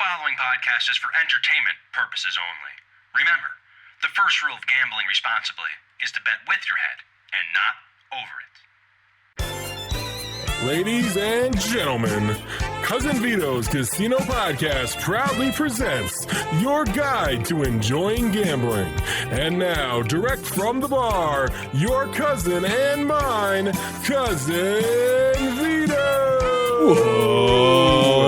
following podcast is for entertainment purposes only. Remember, the first rule of gambling responsibly is to bet with your head and not over it. Ladies and gentlemen, Cousin Vito's Casino Podcast proudly presents your guide to enjoying gambling. And now, direct from the bar, your cousin and mine, Cousin Vito! Whoa!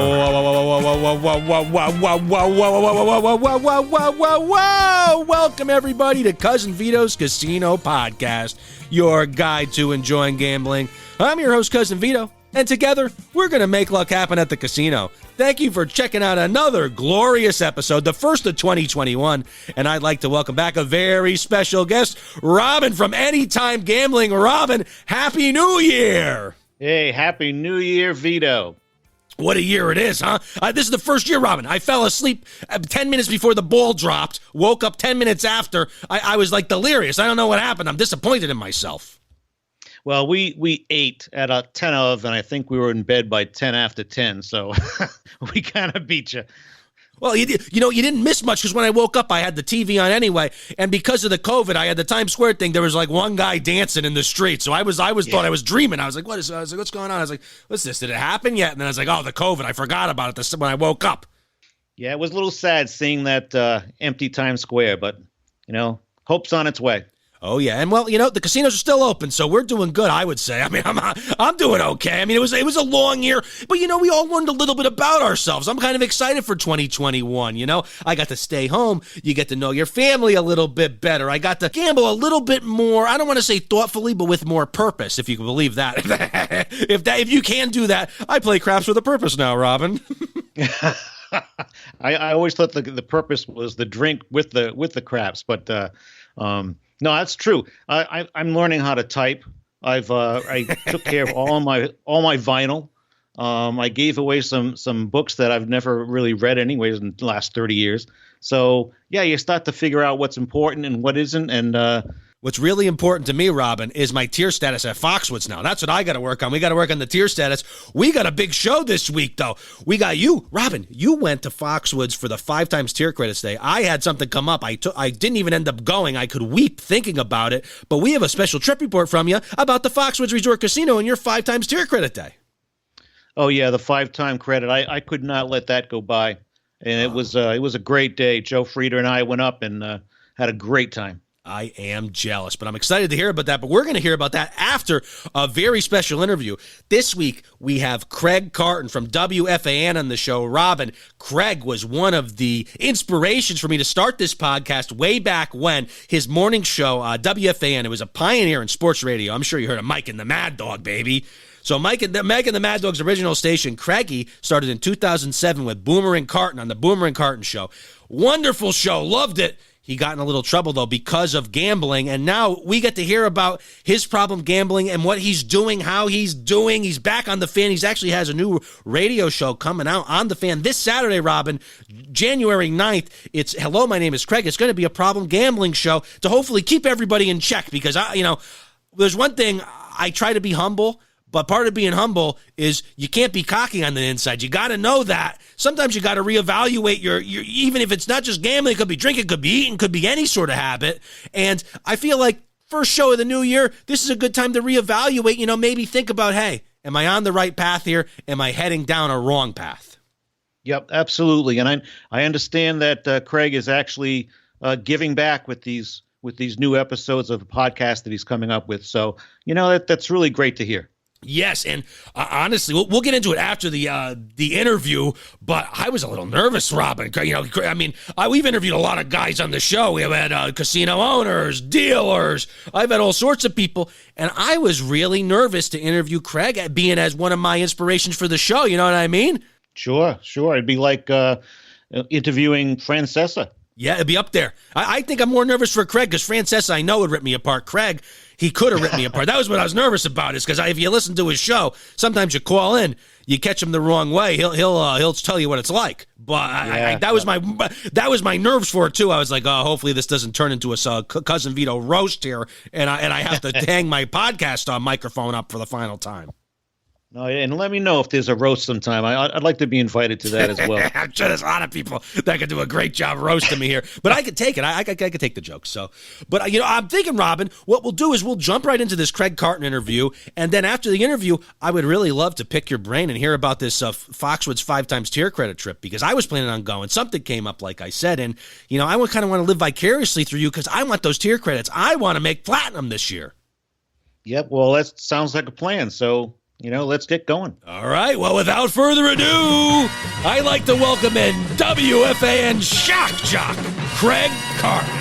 Welcome, everybody, to Cousin Vito's Casino Podcast, your guide to enjoying gambling. I'm your host, Cousin Vito, and together, we're going to make luck happen at the casino. Thank you for checking out another glorious episode, the first of 2021, and I'd like to welcome back a very special guest, Robin from Anytime Gambling. Robin, Happy New Year! Hey, Happy New Year, Vito. What a year it is, huh? This is the first year, Robin. I fell asleep 10 minutes before the ball dropped, woke up 10 minutes after. I was like delirious. I don't know what happened. I'm disappointed in myself. Well, we ate at 10 of, and I think we were in bed by 10 after 10, so we kind of beat you. Well, you didn't miss much because when I woke up, I had the TV on anyway, and because of the COVID, I had the Times Square thing. There was like one guy dancing in the street, so I thought I was dreaming. I was like, what's going on? I was like, what's this? Did it happen yet? And then I was like, oh, the COVID. I forgot about it when I woke up. Yeah, it was a little sad seeing that empty Times Square, but hope's on its way. Oh, yeah. And, well, the casinos are still open, so we're doing good, I would say. I mean, I'm doing okay. I mean, it was a long year, but, we all learned a little bit about ourselves. I'm kind of excited for 2021, I got to stay home. You get to know your family a little bit better. I got to gamble a little bit more, I don't want to say thoughtfully, but with more purpose, if you can believe that. If you can do that, I play craps with a purpose now, Robin. I always thought the purpose was the drink with the craps, but no, that's true. I'm learning how to type. I took care of all my vinyl. I gave away some books that I've never really read anyways in the last 30 years. So yeah, you start to figure out what's important and what isn't. And what's really important to me, Robin, is my tier status at Foxwoods now. That's what I got to work on. We got to work on the tier status. We got a big show this week, though. We got you, Robin. You went to Foxwoods for the 5 times tier credits day. I had something come up. I didn't even end up going. I could weep thinking about it. But we have a special trip report from you about the Foxwoods Resort Casino and your 5 times tier credit day. Oh yeah, the 5-time credit. I could not let that go by, and it was a great day. Joe Frieder and I went up and had a great time. I am jealous, but I'm excited to hear about that. But we're going to hear about that after a very special interview. This week, we have Craig Carton from WFAN on the show. Robin, Craig was one of the inspirations for me to start this podcast way back when. His morning show, WFAN, it was a pioneer in sports radio. I'm sure you heard of Mike and the Mad Dog, baby. So Meg and the Mad Dog's original station, Craigie, started in 2007 with Boomer and Carton on the Boomer and Carton Show. Wonderful show. Loved it. He got in a little trouble, though, because of gambling, and now we get to hear about his problem gambling and what he's doing, how he's doing. He's back on The Fan. He actually has a new radio show coming out on The Fan this Saturday, Robin, January 9th. It's Hello, My Name is Craig. It's going to be a problem gambling show to hopefully keep everybody in check because, there's one thing, I try to be humble, but part of being humble is you can't be cocky on the inside. You got to know that. Sometimes you got to reevaluate your, even if it's not just gambling, it could be drinking, could be eating, could be any sort of habit. And I feel like first show of the new year, this is a good time to reevaluate, maybe think about, hey, am I on the right path here? Am I heading down a wrong path? Yep, absolutely. And I understand that Craig is actually giving back with these new episodes of the podcast that he's coming up with. So, that's really great to hear. Yes, and honestly, we'll get into it after the interview, but I was a little nervous, Robin. We've interviewed a lot of guys on the show. We've had casino owners, dealers. I've had all sorts of people, and I was really nervous to interview Craig, being as one of my inspirations for the show. You know what I mean? Sure. It'd be like interviewing Francesa. Yeah, it'd be up there. I think I'm more nervous for Craig because Francesa, I know, would rip me apart. Craig, he could have ripped me apart. That was what I was nervous about, is because if you listen to his show, sometimes you call in, you catch him the wrong way. He'll tell you what it's like. But that was my nerves for it too. I was like, oh, hopefully this doesn't turn into a Cousin Vito roast here, and I have to hang my podcast microphone up for the final time. No, and let me know if there's a roast sometime. I'd like to be invited to that as well. I'm sure there's a lot of people that could do a great job roasting me here, but I could take it. I could take the joke. So, but I'm thinking, Robin, what we'll do is we'll jump right into this Craig Carton interview, and then after the interview, I would really love to pick your brain and hear about this Foxwoods 5x tier credit trip, because I was planning on going. Something came up, like I said, and I kind of want to live vicariously through you because I want those tier credits. I want to make platinum this year. Yep. Well, that sounds like a plan. So. Let's get going. All right. Well, without further ado, I'd like to welcome in WFAN Shock Jock, Craig Carton.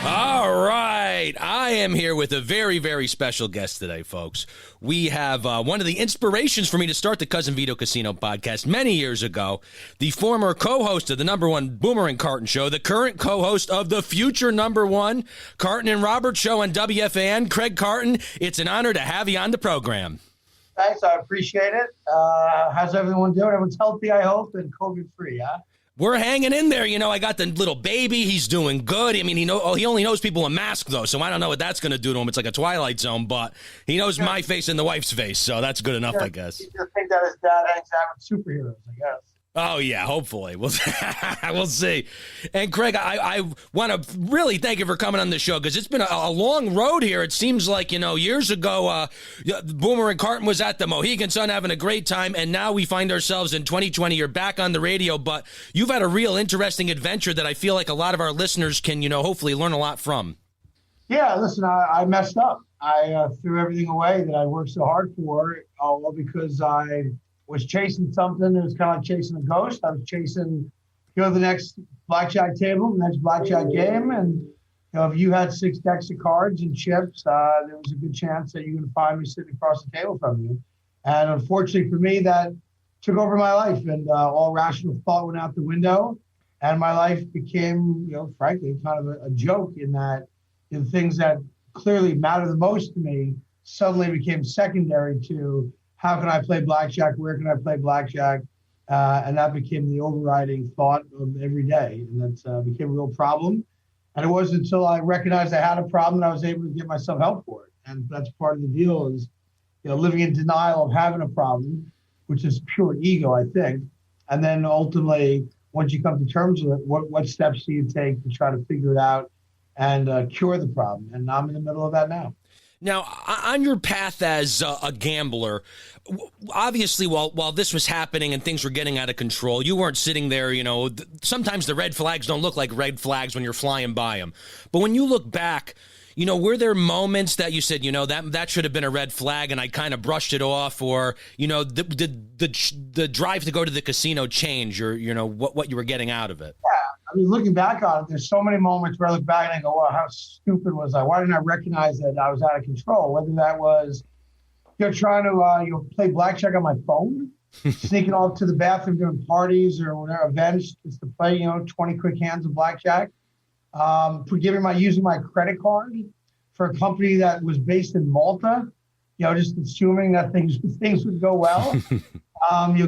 All right. I am here with a very, very special guest today, folks. We have one of the inspirations for me to start the Cousin Vito Casino podcast many years ago, the former co-host of the #1 Boomer and Carton Show, the current co-host of the future #1 Carton and Robert Show on WFAN, Craig Carton. It's an honor to have you on the program. Thanks. I appreciate it. How's everyone doing? Everyone's healthy, I hope, and COVID-free, huh? We're hanging in there. I got the little baby. He's doing good. I mean, he only knows people in masks, though, so I don't know what that's going to do to him. It's like a Twilight Zone, but he knows my face and the wife's face, so that's good enough, I guess. You just think that his dad hangs out with superheroes, I guess. Oh, yeah, hopefully. We'll see. And, Craig, I want to really thank you for coming on the show because it's been a long road here. It seems like, years ago, Boomer and Carton was at the Mohegan Sun having a great time, and now we find ourselves in 2020. You're back on the radio, but you've had a real interesting adventure that I feel like a lot of our listeners can, hopefully learn a lot from. Yeah, listen, I messed up. I threw everything away that I worked so hard for, all because I was chasing something. It was kind of like chasing a ghost. I was chasing, the next blackjack table, the next blackjack game. And, if you had 6 decks of cards and chips, there was a good chance that you're going to find me sitting across the table from you. And unfortunately for me, that took over my life, and all rational thought went out the window. And my life became, frankly, kind of a joke in that the things that clearly matter the most to me suddenly became secondary to how can I play blackjack? Where can I play blackjack? And that became the overriding thought of every day. And that became a real problem. And it wasn't until I recognized I had a problem that I was able to get myself help for it. And that's part of the deal is, living in denial of having a problem, which is pure ego, I think. And then ultimately, once you come to terms with it, what steps do you take to try to figure it out and cure the problem? And I'm in the middle of that now. Now, on your path as a gambler, obviously, while this was happening and things were getting out of control, you weren't sitting there, sometimes the red flags don't look like red flags when you're flying by them. But when you look back, were there moments that you said, that should have been a red flag and I kind of brushed it off, or, the drive to go to the casino change, or, what you were getting out of it? Yeah. I mean, looking back on it, there's so many moments where I look back and I go, wow, how stupid was I? Why didn't I recognize that I was out of control? Whether that was, trying to play blackjack on my phone, sneaking off to the bathroom during parties or whatever events just to play, 20 quick hands of blackjack. Using my credit card for a company that was based in Malta, just assuming that things would go well.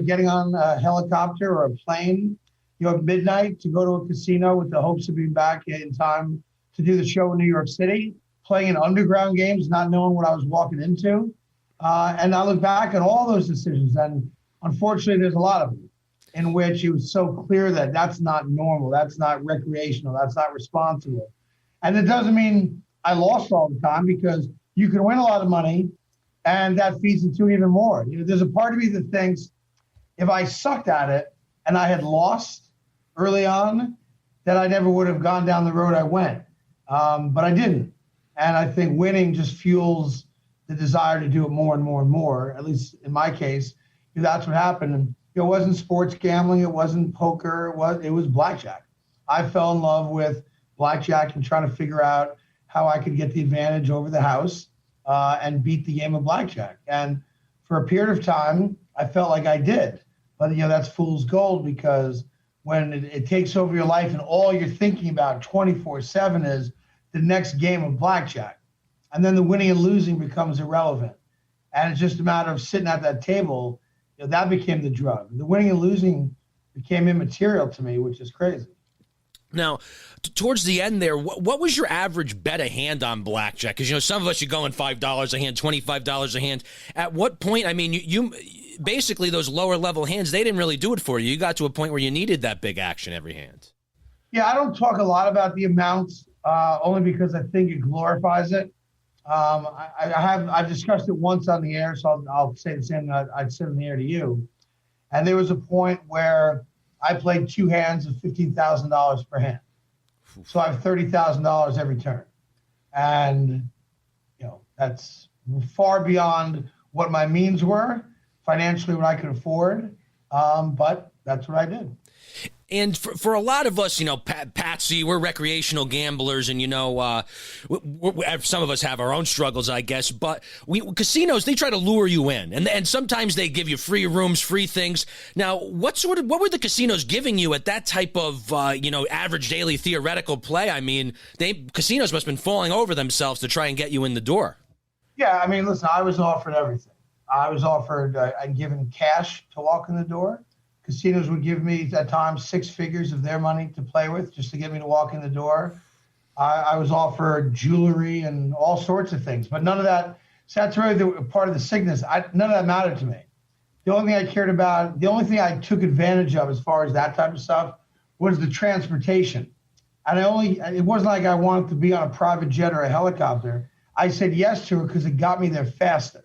Getting on a helicopter or a plane, at midnight to go to a casino with the hopes of being back in time to do the show in New York City, playing in underground games, not knowing what I was walking into. And I look back at all those decisions, and unfortunately, there's a lot of them in which it was so clear that that's not normal, that's not recreational, that's not responsible. And it doesn't mean I lost all the time, because you can win a lot of money, and that feeds into even more. There's a part of me that thinks if I sucked at it and I had lost early on, that I never would have gone down the road I went. But I didn't. And I think winning just fuels the desire to do it more and more and more. At least in my case, that's what happened. And it wasn't sports gambling. It wasn't poker. It was blackjack. I fell in love with blackjack and trying to figure out how I could get the advantage over the house and beat the game of blackjack. And for a period of time, I felt like I did. But, that's fool's gold, because when it takes over your life and all you're thinking about 24/7 is the next game of blackjack. And then the winning and losing becomes irrelevant. And it's just a matter of sitting at that table. That became the drug. The winning and losing became immaterial to me, which is crazy. Now, towards the end there, what was your average bet a hand on blackjack? Because, some of us, you're going $5 a hand, $25 a hand. At what point, I mean, you basically those lower level hands, they didn't really do it for you. You got to a point where you needed that big action every hand. Yeah, I don't talk a lot about the amounts, only because I think it glorifies it. I've discussed it once on the air, so I'll say the same that I'd said on the air to you. And there was a point where I played 2 hands of $15,000 per hand. So I have $30,000 every turn. And, that's far beyond what my means were, financially what I could afford. But that's what I did. And for a lot of us, Patsy, we're recreational gamblers, and some of us have our own struggles, I guess. But casinos, they try to lure you in, and sometimes they give you free rooms, free things. Now, what were the casinos giving you at that type of average daily theoretical play? I mean, casinos must have been falling over themselves to try and get you in the door. Yeah, I mean, listen, I was offered everything. I was offered and given cash to walk in the door. Casinos would give me at times 6 figures of their money to play with just to get me to walk in the door. I was offered jewelry and all sorts of things, but none of that. So that's really part of the sickness. None of that mattered to me. The only thing I cared about, the only thing I took advantage of as far as that type of stuff was the transportation. And it wasn't like I wanted to be on a private jet or a helicopter. I said yes to it because it got me there faster.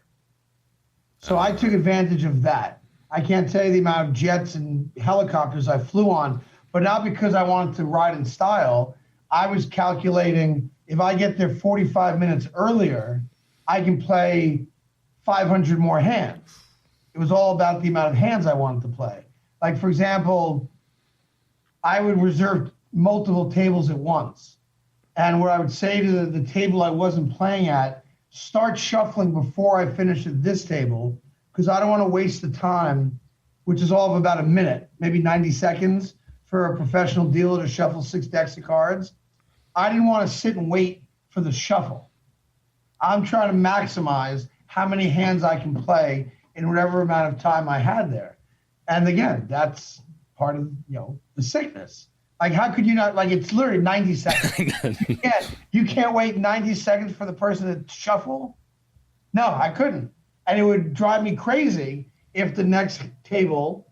So I took advantage of that. I can't tell you the amount of jets and helicopters I flew on, but not because I wanted to ride in style. I was calculating if I get there 45 minutes earlier, I can play 500 more hands. It was all about the amount of hands I wanted to play. Like, for example, I would reserve multiple tables at once. And what I would say to the table I wasn't playing at, start shuffling before I finish at this table, because I don't want to waste the time, which is all of about a minute, maybe 90 seconds for a professional dealer to shuffle 6 decks of cards. I didn't want to sit and wait for the shuffle. I'm trying to maximize how many hands I can play in whatever amount of time I had there. And again, that's part of, the sickness. Like, how could you not, like, it's literally 90 seconds. You can't wait 90 seconds for the person to shuffle? No, I couldn't. And it would drive me crazy if the next table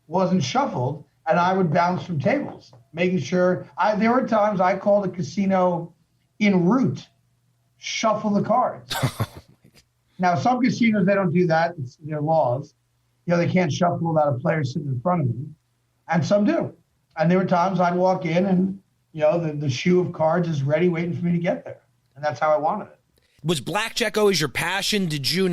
wasn't shuffled, and I would bounce from tables, making sure. There were times I called a casino en route, shuffle the cards. Now, some casinos, they don't do that. It's their laws. They can't shuffle without a player sitting in front of them, and some do. And there were times I'd walk in and, the shoe of cards is ready waiting for me to get there. And that's how I wanted it. Was blackjack always your passion? Did you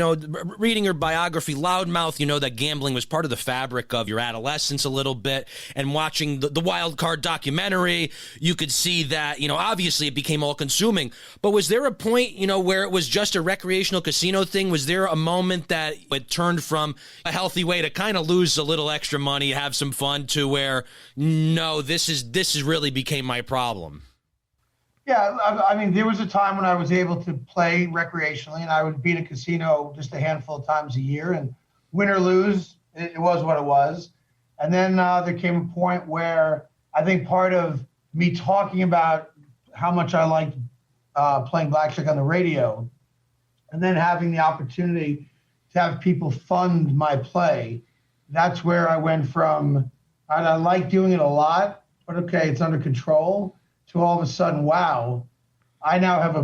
reading your biography, Loudmouth, that gambling was part of the fabric of your adolescence a little bit, and watching the Wild Card documentary, you could see that, obviously it became all consuming. But was there a point, where it was just a recreational casino thing? Was there a moment that it turned from a healthy way to kind of lose a little extra money, have some fun, to where, no, this is really became my problem? Yeah, I mean, there was a time when I was able to play recreationally, and I would be in a casino just a handful of times a year, and win or lose, it was what it was. And then there came a point where I think part of me talking about how much I liked playing blackjack on the radio, and then having the opportunity to have people fund my play, that's where I went from, I like doing it a lot, but okay, it's under control, to all of a sudden, wow, I now have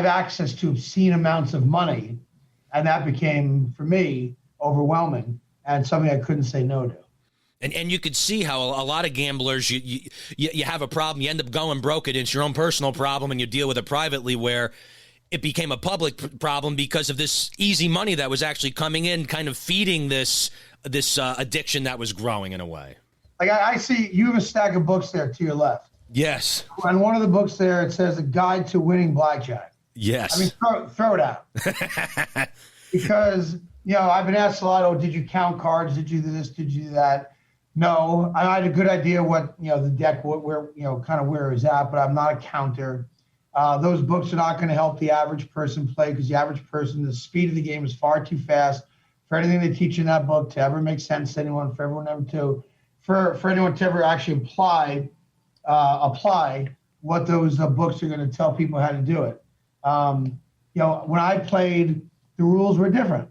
access to obscene amounts of money. And that became, for me, overwhelming and something I couldn't say no to. And you could see how a lot of gamblers, you have a problem, you end up going broke, it's your own personal problem, and you deal with it privately, where it became a public problem because of this easy money that was actually coming in, kind of feeding this addiction that was growing in a way. Like I see you have a stack of books there to your left. Yes. On one of the books there, it says A Guide to Winning Blackjack. Yes. I mean, throw it out. Because, I've been asked a lot, did you count cards? Did you do this? Did you do that? No, I had a good idea what, the deck, where it was at, but I'm not a counter. Those books are not going to help the average person play, because the average person, the speed of the game is far too fast for anything they teach in that book to ever make sense to anyone, for everyone ever to, for anyone to ever actually apply apply what those books are going to tell people how to do it. When I played, the rules were different.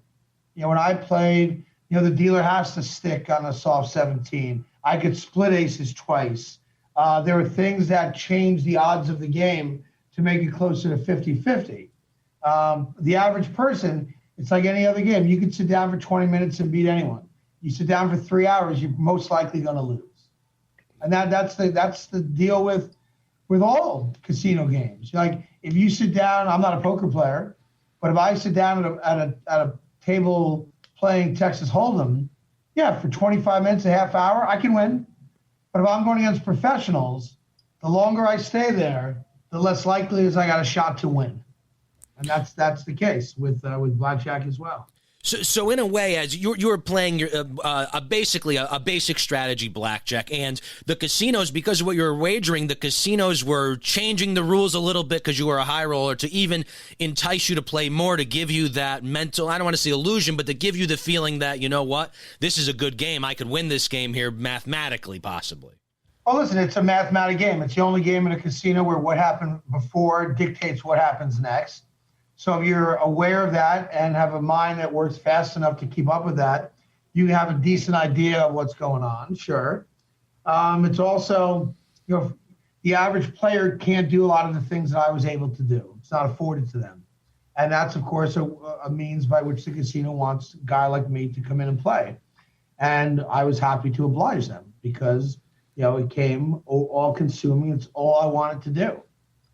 When I played, the dealer has to stick on a soft 17. I could split aces twice. There were things that changed the odds of the game to make it closer to 50-50. The average person, it's like any other game. You could sit down for 20 minutes and beat anyone. You sit down for 3 hours, you're most likely going to lose. And that's the deal with all casino games. Like if you sit down, I'm not a poker player, but if I sit down at a table playing Texas Hold'em, for 25 minutes, a half hour, I can win. But if I'm going against professionals, the longer I stay there, the less likely is I got a shot to win. And that's the case with blackjack as well. So in a way, as you were playing your basically a basic strategy blackjack, and the casinos, because of what you were wagering, the casinos were changing the rules a little bit because you were a high roller to even entice you to play more, to give you that mental, I don't want to say illusion, but to give you the feeling that, you know what, this is a good game. I could win this game here mathematically, possibly. Oh, listen, it's a mathematic game. It's the only game in a casino where what happened before dictates what happens next. So if you're aware of that and have a mind that works fast enough to keep up with that, you have a decent idea of what's going on, sure. It's also, the average player can't do a lot of the things that I was able to do. It's not afforded to them. And that's, of course, a means by which the casino wants a guy like me to come in and play. And I was happy to oblige them because, it came all-consuming. It's all I wanted to do.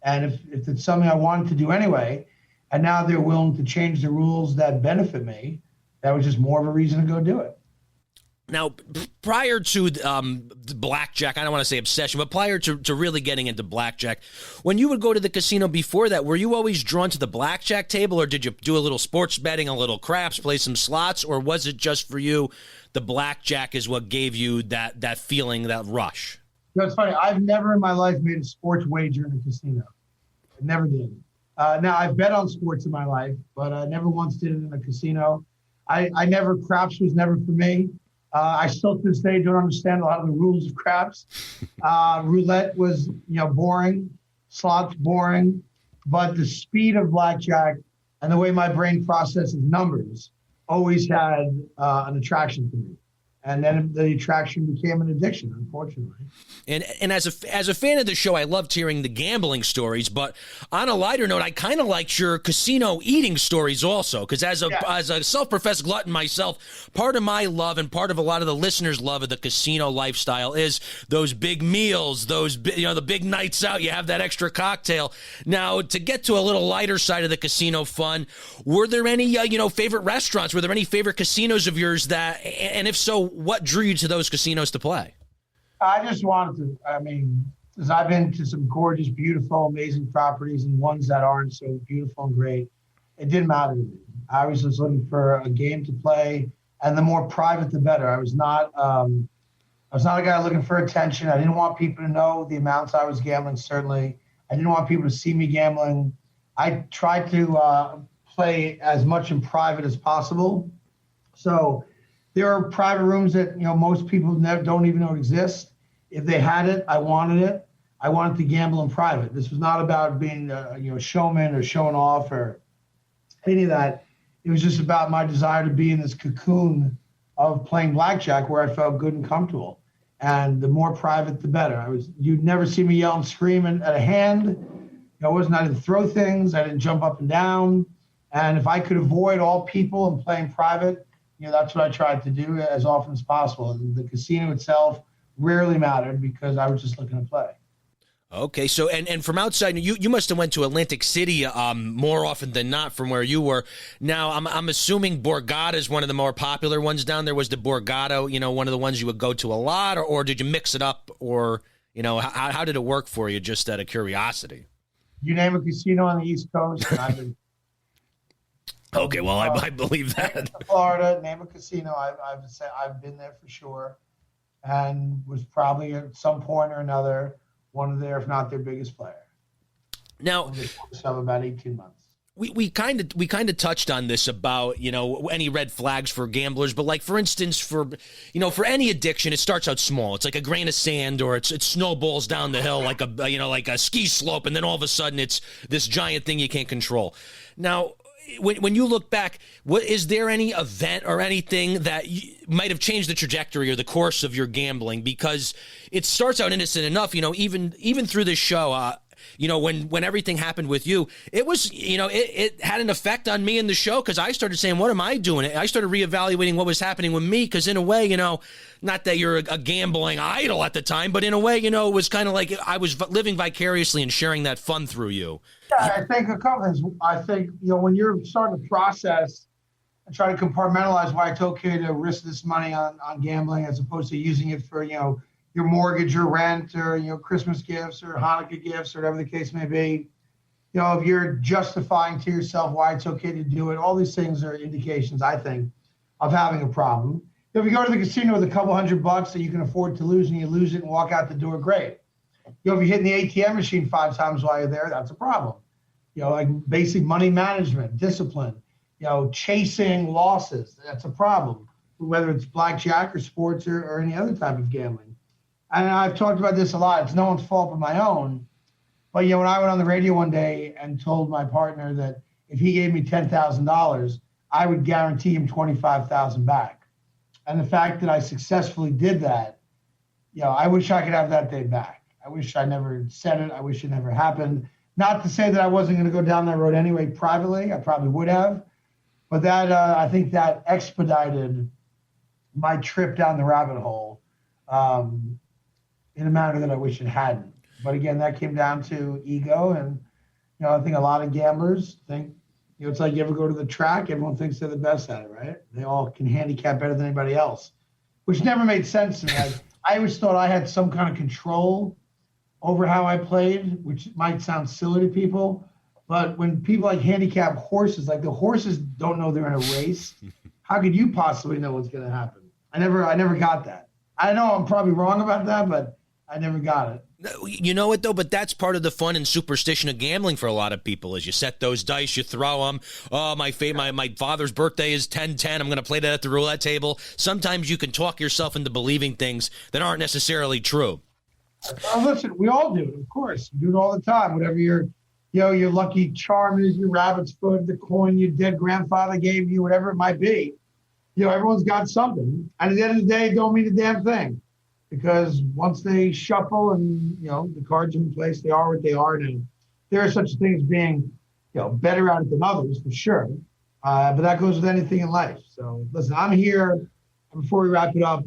And if it's something I wanted to do anyway, and now they're willing to change the rules that benefit me, that was just more of a reason to go do it. Now, prior to blackjack, I don't want to say obsession, but prior to really getting into blackjack, when you would go to the casino before that, were you always drawn to the blackjack table, or did you do a little sports betting, a little craps, play some slots, or was it just for you, the blackjack is what gave you that feeling, that rush? It's funny. I've never in my life made a sports wager in a casino. I never did. Now, I've bet on sports in my life, but I never once did it in a casino. Craps was never for me. I still to this day don't understand a lot of the rules of craps. Roulette was, boring. Slots, boring. But the speed of blackjack and the way my brain processes numbers always had an attraction to me. And then the attraction became an addiction, unfortunately. And as a fan of the show, I loved hearing the gambling stories. But on a lighter note, I kind of liked your casino eating stories also. Because as a self-professed glutton myself, part of my love and part of a lot of the listeners' love of the casino lifestyle is those big meals, the big nights out. You have that extra cocktail. Now, to get to a little lighter side of the casino fun, were there any favorite restaurants? Were there any favorite casinos of yours that, and if so, what drew you to those casinos to play? I just wanted to, because I've been to some gorgeous, beautiful, amazing properties and ones that aren't so beautiful and great. It didn't matter to me. I was just looking for a game to play, and the more private, the better. I was not a guy looking for attention. I didn't want people to know the amounts I was gambling, certainly. I didn't want people to see me gambling. I tried to play as much in private as possible. So there are private rooms that most people don't even know exist. If they had it, I wanted it. I wanted to gamble in private. This was not about being a showman or showing off or any of that. It was just about my desire to be in this cocoon of playing blackjack where I felt good and comfortable. And the more private, the better. You'd never see me yell and scream at a hand. I didn't throw things. I didn't jump up and down. And if I could avoid all people and play in private, that's what I tried to do as often as possible. And the casino itself rarely mattered because I was just looking to play. Okay, so and from outside, you must have went to Atlantic City more often than not from where you were. Now, I'm assuming Borgata is one of the more popular ones down there. Was the Borgata, one of the ones you would go to a lot, or did you mix it up, or how did it work for you? Just out of curiosity. You name a casino on the East Coast, and I've been. Okay, well, I believe that. Florida, name a casino. I've been there for sure, and was probably at some point or another one of their, if not their biggest player. Now, of about 18 months. We kind of touched on this about, any red flags for gamblers, but like, for instance, for any addiction, it starts out small. It's like a grain of sand, or it snowballs down the hill like a ski slope, and then all of a sudden it's this giant thing you can't control. Now, when you look back, is there any event or anything that might have changed the trajectory or the course of your gambling? Because it starts out innocent enough, even through this show. When everything happened with you, it was, it had an effect on me in the show, because I started saying, what am I doing? I started reevaluating what was happening with me, because in a way, not that you're a gambling idol at the time, but in a way, it was kind of like I was living vicariously and sharing that fun through you. Yeah, I think a couple things. I think, when you're starting to process and try to compartmentalize why it's okay to risk this money on gambling as opposed to using it for, your mortgage or rent or, Christmas gifts or Hanukkah gifts or whatever the case may be. If you're justifying to yourself why it's okay to do it, all these things are indications, I think, of having a problem. If you go to the casino with a couple $100 that you can afford to lose and you lose it and walk out the door, great. If you're hitting the ATM machine 5 times while you're there, that's a problem. Like basic money management, discipline, chasing losses, that's a problem, whether it's blackjack or sports or any other type of gambling. And I've talked about this a lot. It's no one's fault but my own. But, when I went on the radio one day and told my partner that if he gave me $10,000, I would guarantee him $25,000 back. And the fact that I successfully did that, I wish I could have that day back. I wish I never said it. I wish it never happened. Not to say that I wasn't going to go down that road anyway privately. I probably would have. But that I think that expedited my trip down the rabbit hole. In a manner that I wish it hadn't. But again, that came down to ego. And, I think a lot of gamblers think, it's like you ever go to the track, everyone thinks they're the best at it, right? They all can handicap better than anybody else, which never made sense to me. I always thought I had some kind of control over how I played, which might sound silly to people. But when people like handicap horses, like the horses don't know they're in a race, how could you possibly know what's going to happen? I never got that. I know I'm probably wrong about that, but I never got it. You know what, though? But that's part of the fun and superstition of gambling for a lot of people is you set those dice, you throw them. Oh, my father's birthday is 10-10. I'm going to play that at the roulette table. Sometimes you can talk yourself into believing things that aren't necessarily true. Listen, we all do it, of course. You do it all the time. Whatever your lucky charm is, your rabbit's foot, the coin your dead grandfather gave you, whatever it might be. Everyone's got something. And at the end of the day, it don't mean a damn thing. Because once they shuffle and, the cards are in place, they are what they are now. There are such things as being, better at it than others, for sure. But that goes with anything in life. So, listen, I'm here. Before we wrap it up,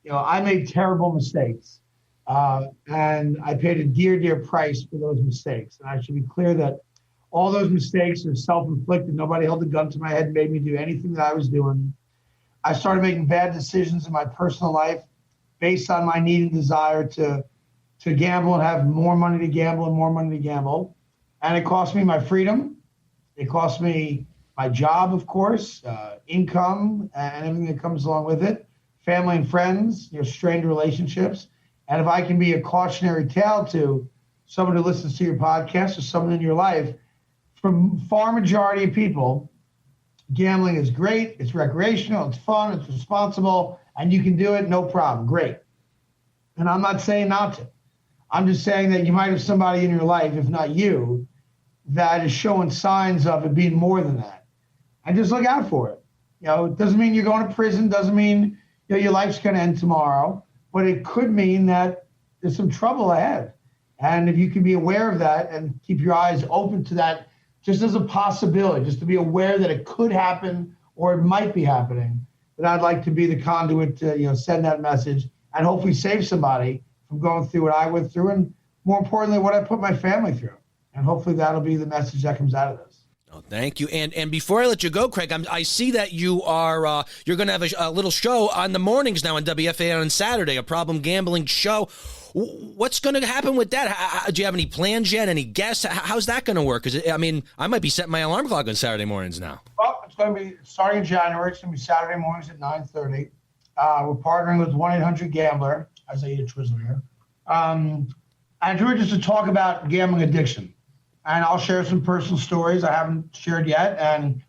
I made terrible mistakes. And I paid a dear, dear price for those mistakes. And I should be clear that all those mistakes are self-inflicted. Nobody held a gun to my head and made me do anything that I was doing. I started making bad decisions in my personal life based on my need and desire to gamble and have more money to gamble and more money to gamble. And it cost me my freedom. It cost me my job, of course, income, and everything that comes along with it, family and friends, strained relationships. And if I can be a cautionary tale to someone who listens to your podcast or someone in your life, from far majority of people, gambling is great, it's recreational, it's fun, it's responsible, and you can do it, no problem, great. And I'm not saying not to. I'm just saying that you might have somebody in your life, if not you, that is showing signs of it being more than that. And just look out for it. It doesn't mean you're going to prison, doesn't mean your life's going to end tomorrow, but it could mean that there's some trouble ahead. And if you can be aware of that and keep your eyes open to that, just as a possibility, just to be aware that it could happen or it might be happening, then I'd like to be the conduit to send that message and hopefully save somebody from going through what I went through and, more importantly, what I put my family through. And hopefully that'll be the message that comes out of this. Oh, thank you. And before I let you go, Craig, I see that you are you're going to have a little show on the mornings now on WFAN on Saturday, a problem gambling show. What's going to happen with that? Do you have any plans yet? Any guests? How's that going to work? Because I might be setting my alarm clock on Saturday mornings now. Well, it's going to be starting in January. It's going to be Saturday mornings at 9:30. We're partnering with 1-800-GAMBLER, as I eat a Twizzler here. And we're just to talk about gambling addiction. and I'll share some personal stories I haven't shared yet, and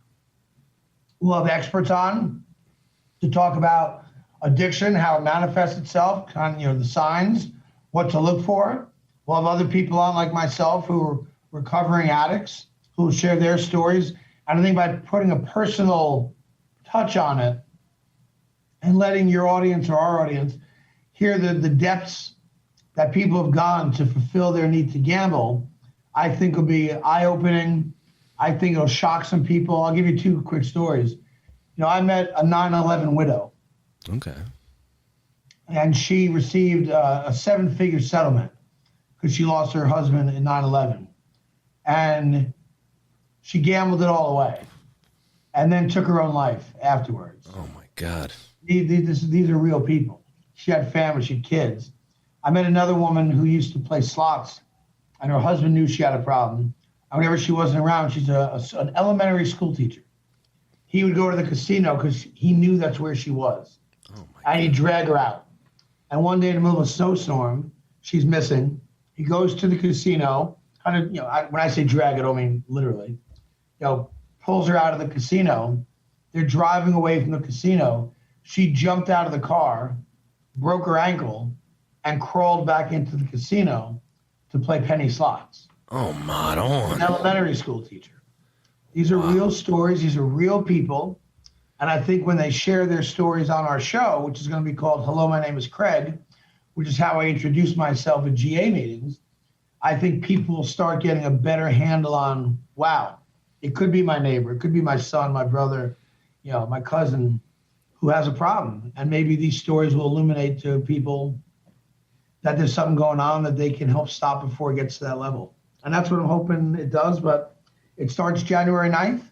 we'll have experts on to talk about addiction, how it manifests itself, kind of, the signs, what to look for. We'll have other people on like myself who are recovering addicts who will share their stories. And I think by putting a personal touch on it and letting your audience or our audience hear the depths that people have gone to fulfill their need to gamble, I think will be eye-opening. I think it'll shock some people. I'll give you 2 quick stories. I met a 9/11 widow. Okay. And she received a 7-figure settlement because she lost her husband in 9/11. And she gambled it all away and then took her own life afterwards. Oh, my God. These are real people. She had family, she had kids. I met another woman who used to play slots, and her husband knew she had a problem. And whenever she wasn't around, she's an elementary school teacher. He would go to the casino because he knew that's where she was. Oh my and he'd drag her out. And one day in the middle of a snowstorm, she's missing. He goes to the casino, when I say drag, I don't mean literally, pulls her out of the casino. They're driving away from the casino. She jumped out of the car, broke her ankle, and crawled back into the casino to play penny slots. Oh, Madon. An elementary school teacher. These are real stories. These are real people. And I think when they share their stories on our show, which is going to be called Hello, My Name is Craig, which is how I introduce myself at GA meetings, I think people will start getting a better handle on, wow, it could be my neighbor, it could be my son, my brother, my cousin who has a problem. And maybe these stories will illuminate to people that there's something going on that they can help stop before it gets to that level. And that's what I'm hoping it does. But it starts January 9th.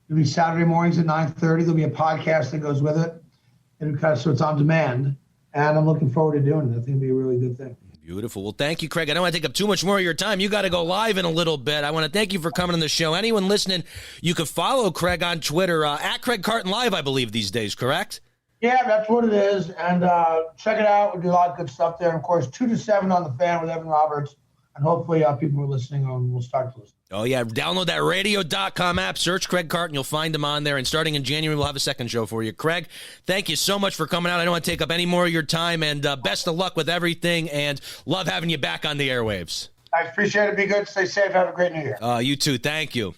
It'll be Saturday mornings at 9:30. There'll be a podcast that goes with it. So it's on demand. And I'm looking forward to doing it. I think it'll be a really good thing. Beautiful. Well, thank you, Craig. I don't want to take up too much more of your time. You got to go live in a little bit. I want to thank you for coming on the show. Anyone listening, you can follow Craig on Twitter, at Craig Carton Live, I believe, these days, correct? Yeah, that's what it is. And check it out. We do a lot of good stuff there. And, of course, 2 to 7 on The Fan with Evan Roberts. And hopefully people who are listening will start to listen. Oh, yeah. Download that radio.com app. Search Craig Carton. You'll find him on there. And starting in January, we'll have a second show for you. Craig, thank you so much for coming out. I don't want to take up any more of your time. And best of luck with everything. And love having you back on the airwaves. I appreciate it. Be good. Stay safe. Have a great New Year. You too. Thank you.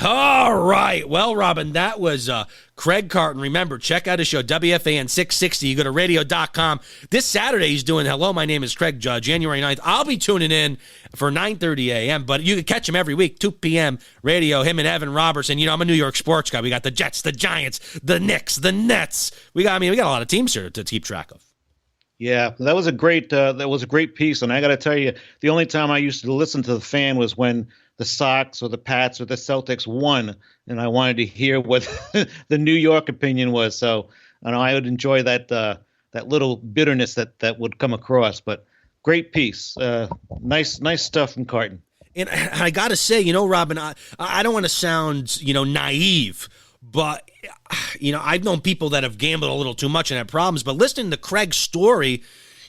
All right. Well, Robin, that was Craig Carton. Remember, check out his show, WFAN 660. You go to radio.com. This Saturday, he's doing Hello, My Name is Craig, January 9th. I'll be tuning in for 9:30 a.m., but you can catch him every week, 2 p.m. radio, him and Evan Roberts. And, I'm a New York sports guy. We got the Jets, the Giants, the Knicks, the Nets. We got a lot of teams here to keep track of. Yeah, that was a great piece. And I got to tell you, the only time I used to listen to The Fan was when the Sox or the Pats or the Celtics won, and I wanted to hear what the New York opinion was. So I would enjoy that little bitterness that would come across. But great piece, nice stuff from Carton. And I got to say, Robin, I don't want to sound naive, but I've known people that have gambled a little too much and had problems. But listening to Craig's story,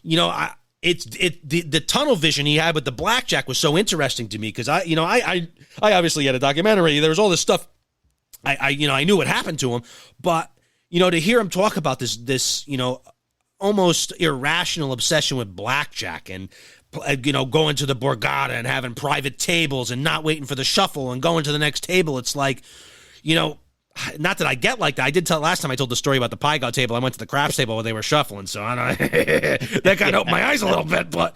the tunnel vision he had with the blackjack was so interesting to me because I obviously had a documentary. There was all this stuff. I knew what happened to him, but to hear him talk about this almost irrational obsession with blackjack and going to the Borgata and having private tables and not waiting for the shuffle and going to the next table. It's like, not that I get like that. I did tell last time I told the story about the pie goat table. I went to the craps table while they were shuffling, so I know that kind of opened my eyes a little bit. But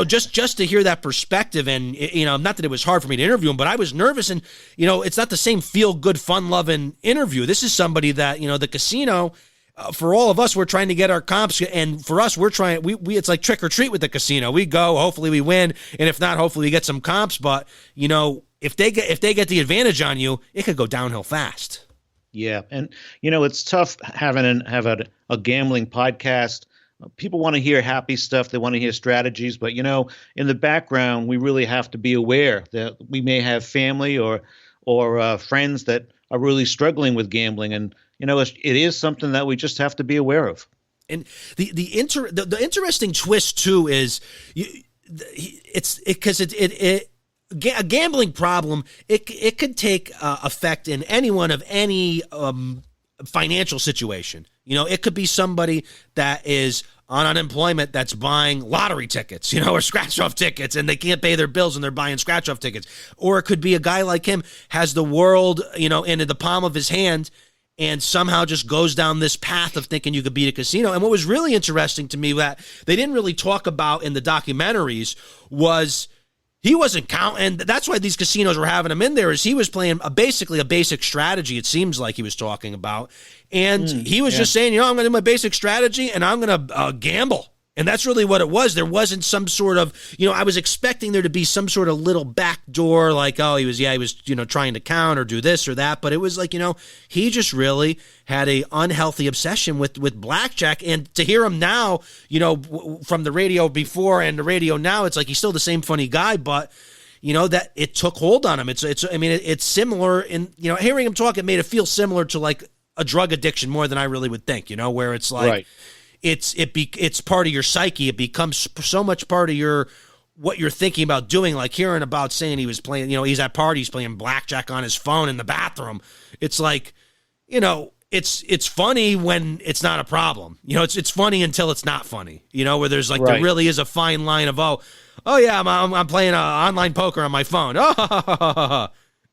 just to hear that perspective, and not that it was hard for me to interview him, but I was nervous, and it's not the same feel good, fun loving interview. This is somebody that the casino. For all of us, we're trying to get our comps, and for us, we're trying. We it's like trick or treat with the casino. We go, hopefully we win, and if not, hopefully we get some comps. But if they get the advantage on you, it could go downhill fast. Yeah, and it's tough having a gambling podcast. People want to hear happy stuff. They want to hear strategies, but in the background, we really have to be aware that we may have family or friends that are really struggling with gambling, and it is something that we just have to be aware of. And the interesting twist too is a gambling problem, it could take effect in anyone of any financial situation. You know, it could be somebody that is on unemployment that's buying lottery tickets, you know, or scratch-off tickets, and they can't pay their bills and they're buying scratch-off tickets. Or it could be a guy like him, has the world, you know, in the palm of his hand, and somehow just goes down this path of thinking you could beat a casino. And what was really interesting to me that they didn't really talk about in the documentaries was he wasn't counting. And that's why these casinos were having him in there, is he was playing basically a basic strategy, it seems like he was talking about. And he was just saying, you know, I'm going to do my basic strategy and I'm going to gamble. And that's really what it was. There wasn't some sort of, you know, I was expecting there to be some sort of little back door, like, oh, he was, you know, trying to count or do this or that. But it was like, you know, he just really had a unhealthy obsession with blackjack. And to hear him now, you know, from the radio before and the radio now, it's like he's still the same funny guy, but you know, that it took hold on him. It's similar in, you know, hearing him talk, it made it feel similar to like a drug addiction more than I really would think, you know, where it's like, right. It's part of your psyche. It becomes so much part of what you're thinking about doing, like hearing about saying he was playing, you know, he's at parties playing blackjack on his phone in the bathroom. It's like, you know, it's funny when it's not a problem. You know, it's funny until it's not funny, you know, where there's like, there really is a fine line of, oh yeah, I'm playing online poker on my phone.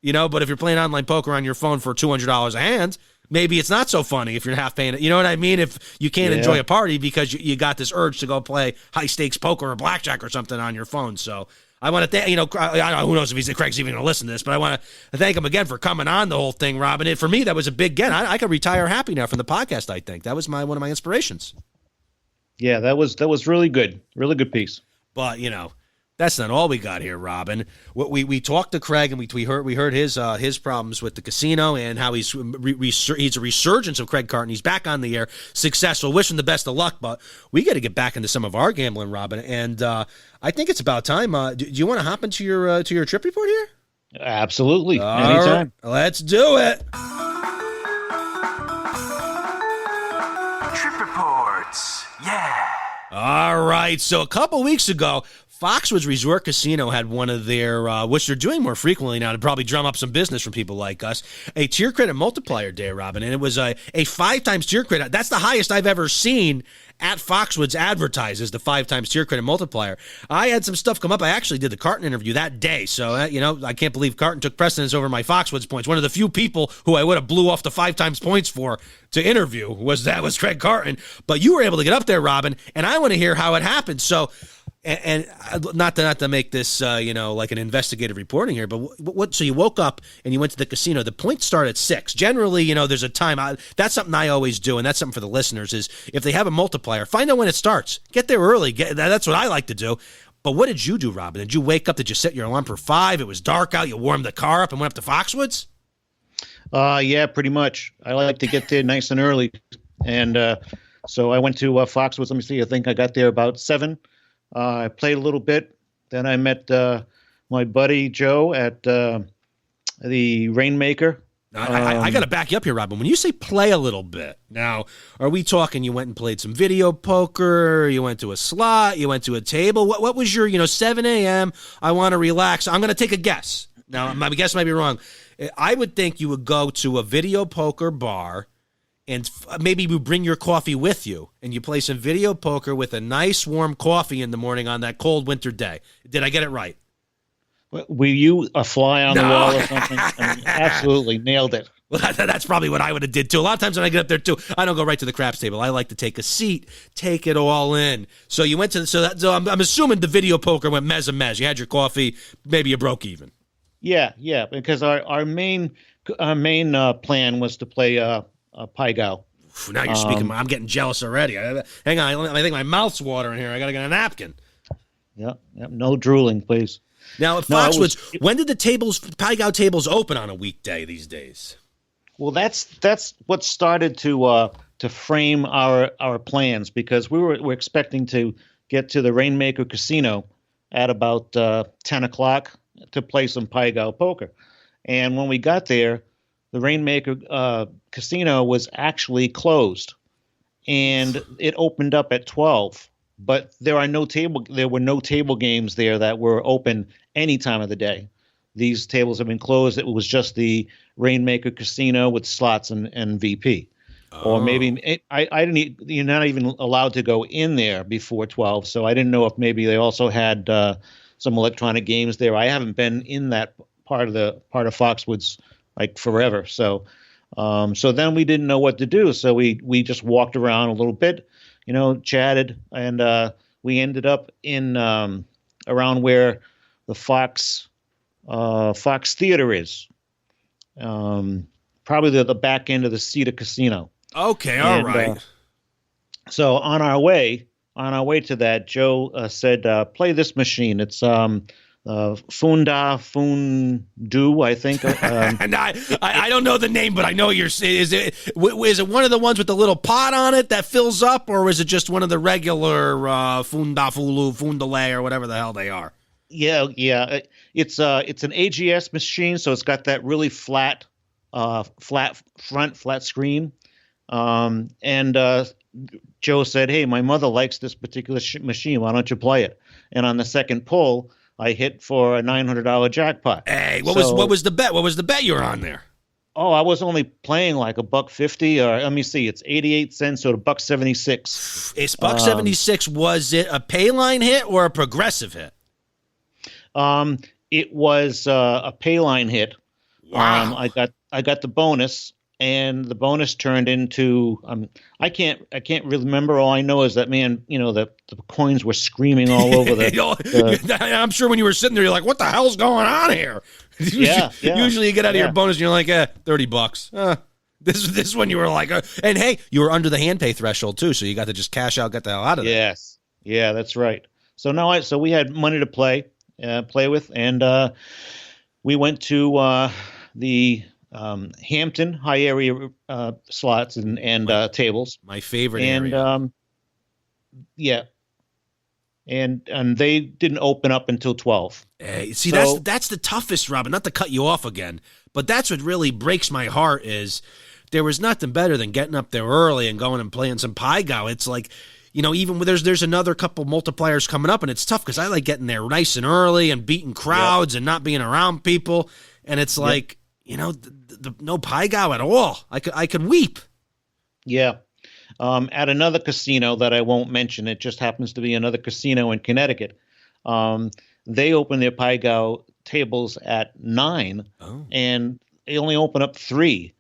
You know, but if you're playing online poker on your phone for $200 a hand, maybe it's not so funny if you're half paying it. You know what I mean? If you can't enjoy a party because you got this urge to go play high stakes poker or blackjack or something on your phone. So I want to thank, you know, I don't know, who knows if Craig's even going to listen to this, but I want to thank him again for coming on the whole thing, Robin. For me, that was a big get. I could retire happy now from the podcast. I think that was one of my inspirations. Yeah, that was really good piece. But you know, that's not all we got here, Robin. We talked to Craig and we heard his problems with the casino and how he's a resurgence of Craig Carton. He's back on the air, successful. Wish him the best of luck, but we got to get back into some of our gambling, Robin. And I think it's about time. Do you want to hop into your trip report here? Absolutely, anytime. Right, let's do it. Trip reports, yeah. All right, so a couple weeks ago, Foxwoods Resort Casino had one of their, which they're doing more frequently now to probably drum up some business from people like us, a tier credit multiplier day, Robin. And it was a 5 times tier credit. That's the highest I've ever seen at Foxwoods advertises, the 5 times tier credit multiplier. I had some stuff come up. I actually did the Carton interview that day. So, you know, I can't believe Carton took precedence over my Foxwoods points. One of the few people who I would have blew off the 5 times points for to interview was Craig Carton. But you were able to get up there, Robin, and I want to hear how it happened. So, and not to make this, you know, like an investigative reporting here, but so you woke up and you went to the casino. The points start at 6. Generally, you know, there's a time. That's something I always do, and that's something for the listeners is if they have a multiplier, find out when it starts. Get there early. That's what I like to do. But what did you do, Robin? Did you wake up? Did you set your alarm for 5? It was dark out. You warmed the car up and went up to Foxwoods? Yeah, pretty much. I like to get there nice and early. And so I went to Foxwoods. Let me see. I think I got there about 7. I played a little bit. Then I met my buddy Joe at the Rainmaker. I got to back you up here, Robin. When you say play a little bit, now, are we talking you went and played some video poker, you went to a slot, you went to a table? What was your, you know, 7 a.m., I want to relax. I'm going to take a guess. Now, my guess might be wrong. I would think you would go to a video poker bar and maybe you bring your coffee with you, and you play some video poker with a nice warm coffee in the morning on that cold winter day. Did I get it right? Were you a fly on the wall or something? I mean, absolutely nailed it. Well, that's probably what I would have did too. A lot of times when I get up there too, I don't go right to the craps table. I like to take a seat, take it all in. So you went to so I'm assuming the video poker went mez and mez. You had your coffee, maybe you broke even. Yeah, because our main plan was to play Pai-Gow. Now you're speaking. I'm getting jealous already. Hang on, I think my mouth's watering here. I got to get a napkin. Yep. No drooling, please. Now, at Foxwoods, when did the Pai-Gow tables open on a weekday these days? Well, that's what started to frame our plans, because we're expecting to get to the Rainmaker Casino at about 10 o'clock to play some Pai-Gow poker. And when we got there, the Rainmaker Casino was actually closed, and it opened up at 12. but there were no table games there that were open any time of the day. These tables have been closed. It was just the Rainmaker Casino with slots and VP. Or maybe I didn't. You're not even allowed to go in there before 12. So I didn't know if maybe they also had some electronic games there. I haven't been in that part of Foxwoods like forever. So then we didn't know what to do. So we just walked around a little bit, chatted, and we ended up in around where the Fox Theater is. Probably the back end of the Cedar Casino. Okay, all right. So on our way to that, Joe said, "Play this machine. It's Funda Fundu, I think." And I don't know the name, but I know you're. Is it one of the ones with the little pot on it that fills up, or is it just one of the regular Funda Fulu Fundale or whatever the hell they are? Yeah. It's an AGS machine, so it's got that really flat front, flat screen. And Joe said, "Hey, my mother likes this particular machine. Why don't you play it?" And on the second pull, I hit for a $900 jackpot. Hey, what was the bet? What was the bet you were on there? Oh, I was only playing like $1.50, or let me see, it's 88 cents, so $1.76. It's $1.76. Was it a pay line hit or a progressive hit? It was a pay line hit. Wow. I got the bonus. And the bonus turned into I can't really remember. All I know is that, man, the coins were screaming all over I'm sure when you were sitting there, you're like, "What the hell's going on here?" Yeah. Usually you get out of your bonus and you're like, $30. This one you were like, and hey, you were under the hand pay threshold too, so you got to just cash out, get the hell out of there. Yes, yeah, that's right. So we had money to play with, and we went to the Hampton high area slots and tables. My favorite area. And they didn't open up until 12. Hey, see, that's the toughest, Robin. Not to cut you off again, but that's what really breaks my heart. Is there was nothing better than getting up there early and going and playing some Pai-Gow. It's like, even when there's another couple multipliers coming up, and it's tough because I like getting there nice and early and beating crowds and not being around people, and it's like. No Pai-Gow at all. I could weep. Yeah. At another casino that I won't mention, it just happens to be another casino in Connecticut. They open their Pai-Gow tables at 9, and they only open up 3.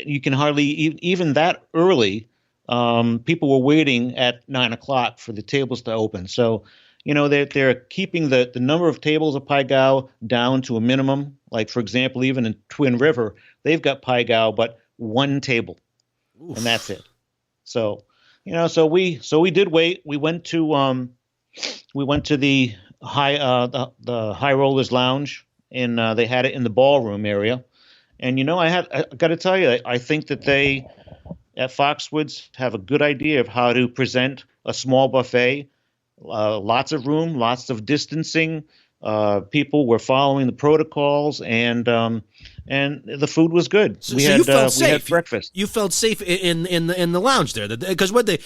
You can hardly even that early. People were waiting at 9 o'clock for the tables to open. So, they're keeping the number of tables of Pai-Gow down to a minimum. Like, for example, even in Twin River, they've got Pai-Gow, but 1 table. Oof. And that's it. So, so we did wait. We went to the High Rollers Lounge, and they had it in the ballroom area. And I got to tell you, I think that they at Foxwoods have a good idea of how to present a small buffet. Lots of room, lots of distancing. People were following the protocols, and the food was good. So you felt safe. We had breakfast. You felt safe in the lounge there, because what they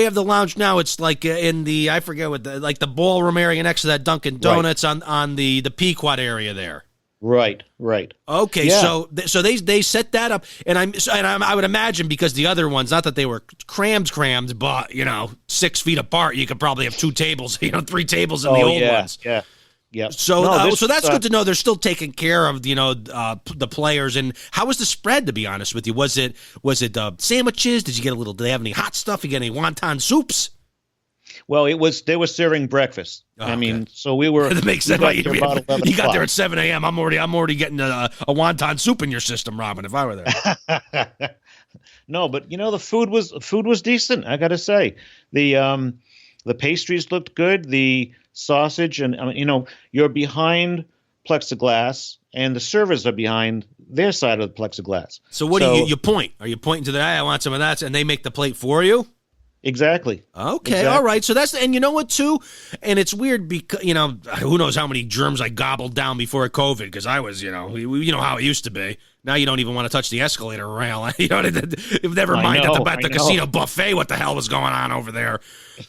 have the lounge now. It's like in the, I forget what the ballroom area next to that Dunkin' Donuts on the Pequot area there. Right. Okay, yeah. so they set that up, and I would imagine, because the other ones, not that they were crammed, but 6 feet apart, you could probably have 2 tables, 3 tables in the old ones. Yeah. So that's good to know. They're still taking care of the players. And how was the spread? To be honest with you, was it sandwiches? Did you get do they have any hot stuff? You get any wonton soups? Well, they were serving breakfast. Okay. I mean, so we were. That makes sense. About you got there at 7 a.m. I'm already getting a wonton soup in your system, Robin. If I were there. No, but the food was decent. I got to say, the pastries looked good. The sausage, and you're behind plexiglass, and the servers are behind their side of the plexiglass. So what do you point? Are you pointing to the, I want some of that, and they make the plate for you? Exactly. Okay, Exactly. all right. So that's, and you know what, too? And it's weird because, who knows how many germs I gobbled down before COVID, because I was, you know how it used to be. Now you don't even want to touch the escalator rail. Never mind at the casino buffet what the hell was going on over there.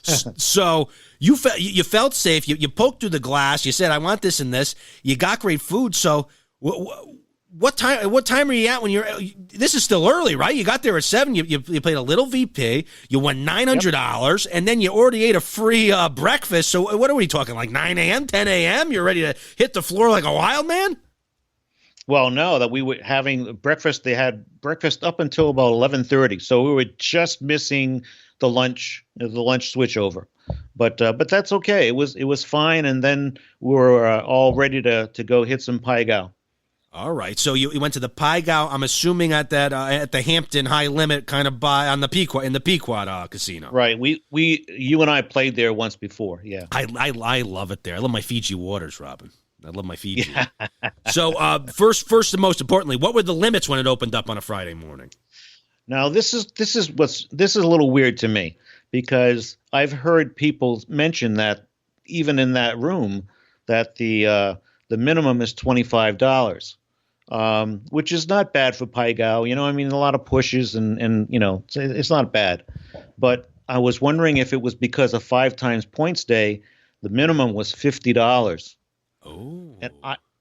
So you felt safe. You poked through the glass. You said, I want this and this. You got great food. So what time are you at when you're? This is still early, right? You got there at 7. You played a little VP. You won $900, and then you already ate a free breakfast. So what are we talking? Like 9 a.m., 10 a.m. You're ready to hit the floor like a wild man? Well, no, that we were having breakfast. They had breakfast up until about 11:30, so we were just missing the lunch switchover. But that's okay. It was fine, and then we were all ready to go hit some Pai Gow. All right, so you went to the Pai Gow. I'm assuming at that at the Hampton High Limit kind of in the Pequot casino. Right. You and I played there once before. Yeah. I love it there. I love my Fiji waters, Robin. I love my Fiji. Yeah. So first and most importantly, what were the limits when it opened up on a Friday morning? Now this is a little weird to me, because I've heard people mention that even in that room that the minimum is $25. Which is not bad for Pai Gow. A lot of pushes and it's not bad. But I was wondering if it was because of 5 times points day, the minimum was $50. Oh. And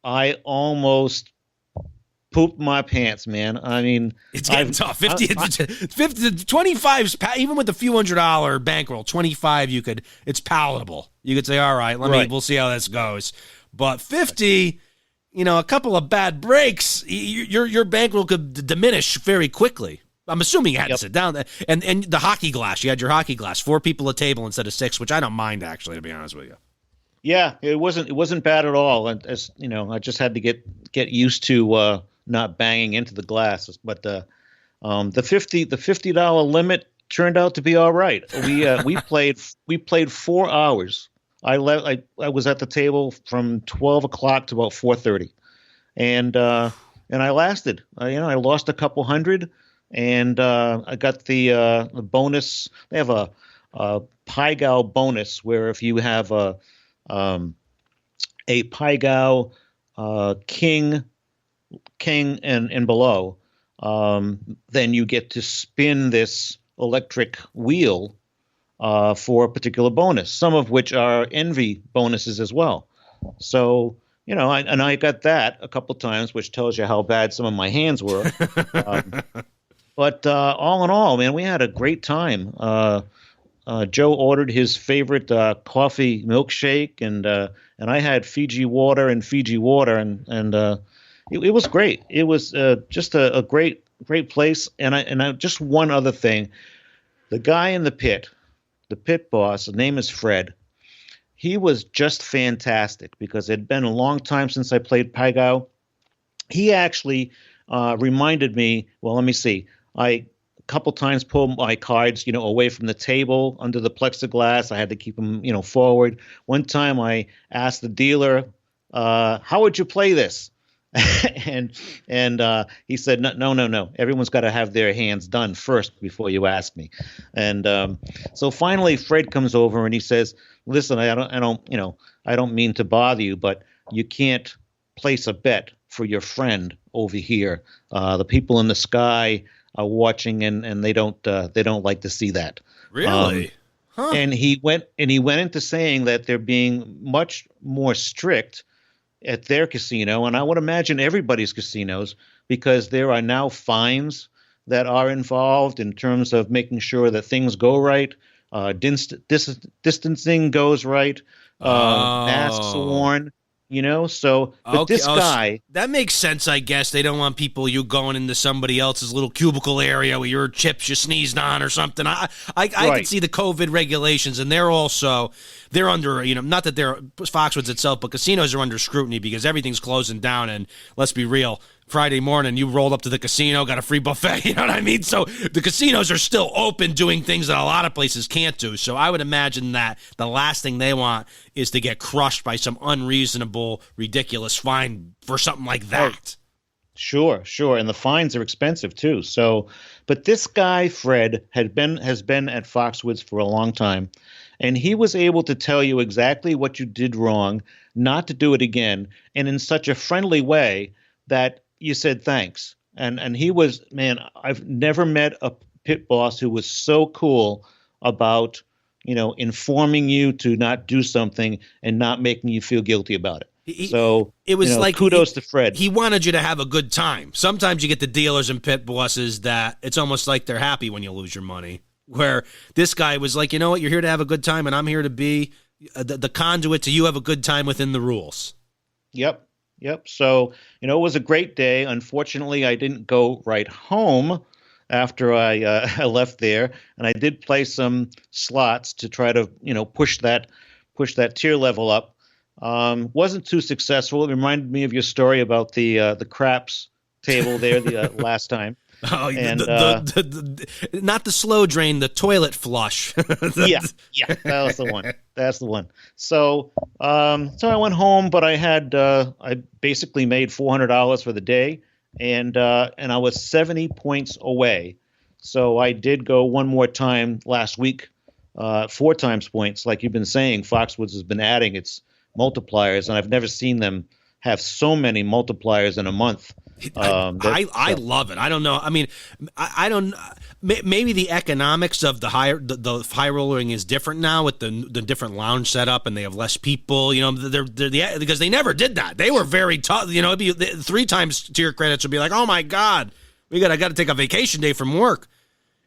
I almost pooped my pants, man. It's getting tough. 50, 25's even with the few $100 bankroll, 25 it's palatable. You could say, all right, we'll see how this goes. But 50, a couple of bad breaks, your bankroll could diminish very quickly. I'm assuming you had to sit down. And the hockey glass, you had your hockey glass, 4 people a table instead of 6, which I don't mind, actually, to be honest with you. Yeah, it wasn't bad at all. And as I just had to get used to not banging into the glasses. But the $50 limit turned out to be all right. We played 4 hours. I was at the table from 12 o'clock to about 4:30, and I lasted. I lost a couple hundred, and I got the bonus. They have a Pai Gow bonus where if you have a Pai Gow king and below, then you get to spin this electric wheel for a particular bonus, some of which are envy bonuses as well. So, I got that a couple times, which tells you how bad some of my hands were. But all in all, man, we had a great time. Joe ordered his favorite coffee milkshake, and I had Fiji water, and it was great. It was just a great place. And I just one other thing, the guy in the pit boss, his name is Fred. He was just fantastic, because it had been a long time since I played Pai Gow. He actually reminded me. Well, let me see. I a couple times pulled my cards, away from the table under the plexiglass. I had to keep them, forward. One time I asked the dealer, "How would you play this?" and he said, no. Everyone's got to have their hands done first before you ask me. And so finally, Fred comes over and he says, "Listen, I don't mean to bother you, but you can't place a bet for your friend over here. The people in the sky are watching, and they don't like to see that." Really? Huh. And he went into saying that they're being much more strict at their casino, and I would imagine everybody's casinos, because there are now fines that are involved in terms of making sure that things go right, distancing goes right, masks worn. So but okay. This guy, that makes sense. I guess they don't want people going into somebody else's little cubicle area with your chips you sneezed on or something. I can see the COVID regulations, and they're under, not that they're Foxwoods itself, but casinos are under scrutiny because everything's closing down. And let's be real, Friday morning you rolled up to the casino, got a free buffet. You know what I mean? So the casinos are still open, doing things that a lot of places can't do. So I would imagine that the last thing they want is to get crushed by some unreasonable, ridiculous fine for something like that. Sure, sure, and the fines are expensive too. So, but this guy Fred has been at Foxwoods for a long time, and he was able to tell you exactly what you did wrong, not to do it again, and in such a friendly way that you said thanks. And he was, man, I've never met a pit boss who was so cool about, informing you to not do something and not making you feel guilty about it. So it was like kudos to Fred. He wanted you to have a good time. Sometimes you get the dealers and pit bosses that it's almost like they're happy when you lose your money. Where this guy was like, you know what, you're here to have a good time, and I'm here to be the conduit to you have a good time within the rules. Yep. So it was a great day. Unfortunately, I didn't go right home after I left there, and I did play some slots to try to push that tier level up. Wasn't too successful. It reminded me of your story about the craps table there the last time. Oh, and not the slow drain, the toilet flush. yeah, that was the one. That's the one. So I went home, but I basically made $400 for the day, and I was 70 points away. So I did go one more time last week, 4 times points. Like you've been saying, Foxwoods has been adding its multipliers, and I've never seen them have so many multipliers in a month. I love it. I don't know. I mean, I don't. Maybe the economics of the high rolling is different now with the different lounge setup, and they have less people. They're because they never did that. They were very tough. It'd be 3 times tier credits would be like, oh my god, I got to take a vacation day from work.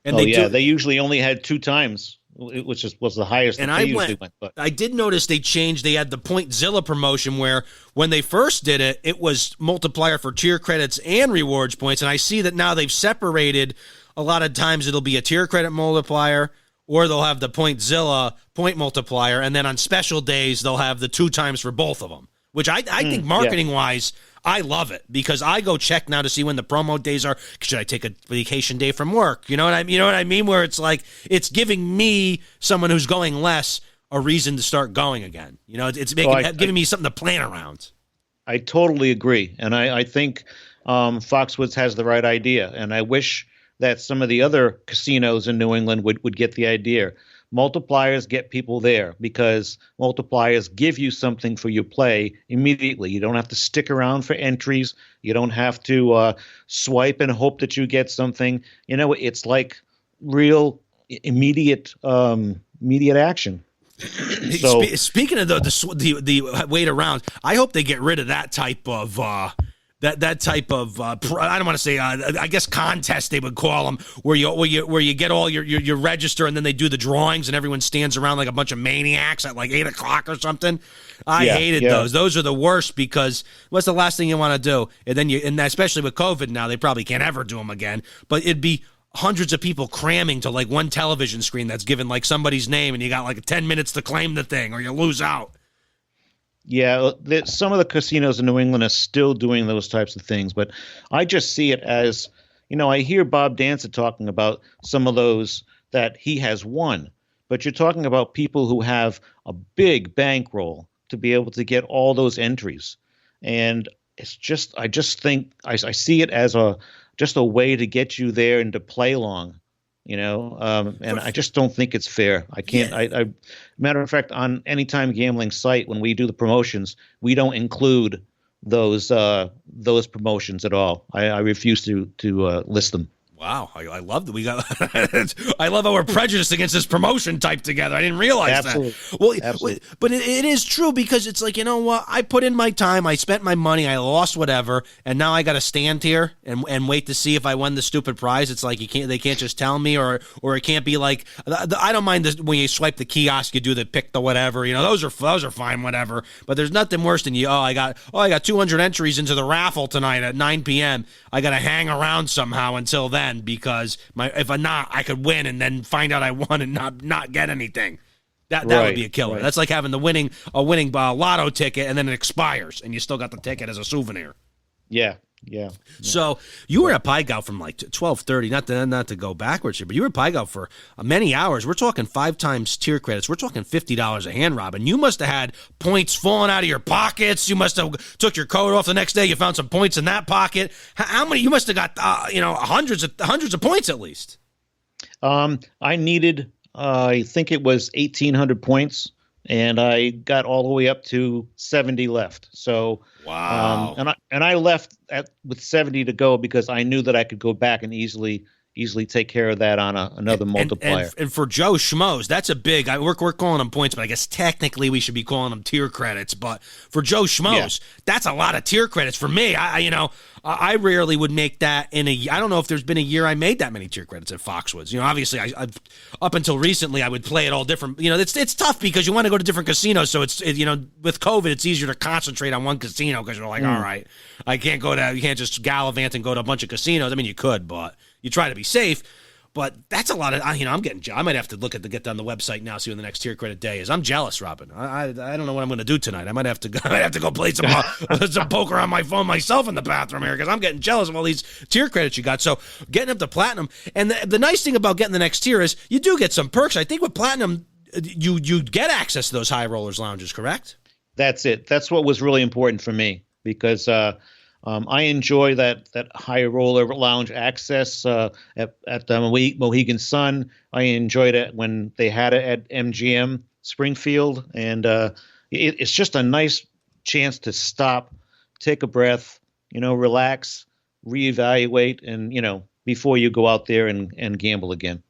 And they usually only had 2 times. Which was the highest. And that they usually went. But I did notice they changed. They had the Pointzilla promotion where when they first did it, it was multiplier for tier credits and rewards points. And I see that now they've separated. A lot of times it'll be a tier credit multiplier, or they'll have the Pointzilla point multiplier, and then on special days they'll have the 2 times for both of them. Which I think marketing wise, I love it because I go check now to see when the promo days are. Should I take a vacation day from work? You know what I mean? Where it's like it's giving me, someone who's going less, a reason to start going again. It's giving me something to plan around. I totally agree, and I think Foxwoods has the right idea, and I wish that some of the other casinos in New England would get the idea. Multipliers get people there because multipliers give you something for your play immediately. You don't have to stick around for entries. You don't have to swipe and hope that you get something. It's like real immediate action. So, speaking of the wait around, I hope they get rid of that type of that type of I don't want to say I guess contest they would call them, where you get all your register and then they do the drawings and everyone stands around like a bunch of maniacs at like 8:00 or something. I hated those. Those are the worst because what's the last thing you want to do? And then and especially with COVID now, they probably can't ever do them again. But it'd be hundreds of people cramming to like one television screen that's given like somebody's name, and you got like 10 minutes to claim the thing or you lose out. Yeah, some of the casinos in New England are still doing those types of things, but I just see it as, I hear Bob Dancer talking about some of those that he has won, but you're talking about people who have a big bankroll to be able to get all those entries. And it's just, I just think, I see it as just a way to get you there and to play long. And I just don't think it's fair. I can't. I matter of fact, on Anytime Gambling site, when we do the promotions, we don't include those promotions at all. I refuse to list them. Wow, I love that we got. I love how we're prejudiced against this promotion type together. I didn't realize that. Well, absolutely. But it is true because it's like, you know what? I put in my time, I spent my money, I lost whatever, and now I got to stand here and wait to see if I won the stupid prize. It's like they can't just tell me, or it can't be like I don't mind when you swipe the kiosk, you do the pick the whatever. Those are fine, whatever. But there's nothing worse than I got 200 entries into the raffle tonight at 9 p.m. I got to hang around somehow until then. Because if I'm not, I could win and then find out I won and not get anything. That would be a killer. Right. That's like having a winning lotto ticket and then it expires and you still got the ticket as a souvenir. Yeah, Yeah. So you were at Pie Gout from like 12:30, not to go backwards here, but you were at Pie Gout for many hours. We're talking 5 times tier credits. We're talking $50 a hand, Robin. You must have had points falling out of your pockets. You must have took your coat off the next day. You found some points in that pocket. How many? You must have got hundreds of points at least. I needed, I think it was 1,800 points, and I got all the way up to 70 left. So, wow. And I left with 70 to go because I knew that I could go back and easily take care of that on another multiplier. And for Joe Schmoes, that's a big. We're calling them points, but I guess technically we should be calling them tier credits. But for Joe Schmoes, that's a lot of tier credits. For me, I rarely would make that in a. I don't know if there's been a year I made that many tier credits at Foxwoods. Obviously, I've up until recently I would play it all different. It's tough because you want to go to different casinos. So it's with COVID, it's easier to concentrate on one casino because you're like, all right, I can't go to. You can't just gallivant and go to a bunch of casinos. I mean, you could, but you try to be safe. But that's a lot of, I'm getting, I might have to get on the website now, see when the next tier credit day is. I'm jealous, Robin. I don't know what I'm going to do tonight. I might have to go play some poker on my phone myself in the bathroom here because I'm getting jealous of all these tier credits you got. So getting up to platinum, and the nice thing about getting the next tier is you do get some perks. I think with platinum, you get access to those high rollers lounges, correct? That's it. That's what was really important for me because I enjoy that high roller lounge access at the Mohegan Sun. I enjoyed it when they had it at MGM Springfield, and it's just a nice chance to stop, take a breath, relax, reevaluate, and before you go out there and gamble again.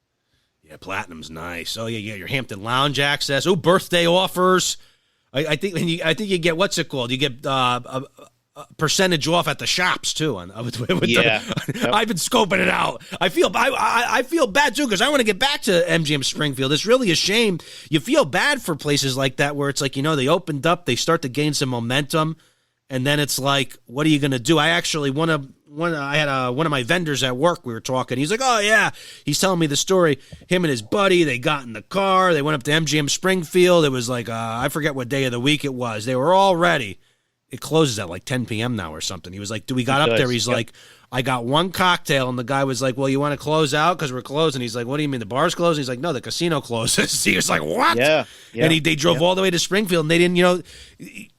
Yeah, platinum's nice. Oh yeah, your Hampton Lounge access. Oh, birthday offers. I think you get, what's it called? You get a percentage off at the shops too. I've been scoping it out. I feel bad too because I want to get back to MGM Springfield. It's really a shame. You feel bad for places like that where it's like they opened up, they start to gain some momentum, and then it's like, what are you going to do? I actually I had one of my vendors at work. We were talking. He's like, oh yeah. He's telling me the story. Him and his buddy, they got in the car. They went up to MGM Springfield. It was like I forget what day of the week it was. They were all ready. It closes at like 10 p.m. now or something. He was like, we got up there. He's like, I got one cocktail. And the guy was like, well, you want to close out? Because we're closing. He's like, what do you mean? The bar's closing? He's like, no, the casino closes. He was like, what? Yeah. And they drove all the way to Springfield. And they didn't,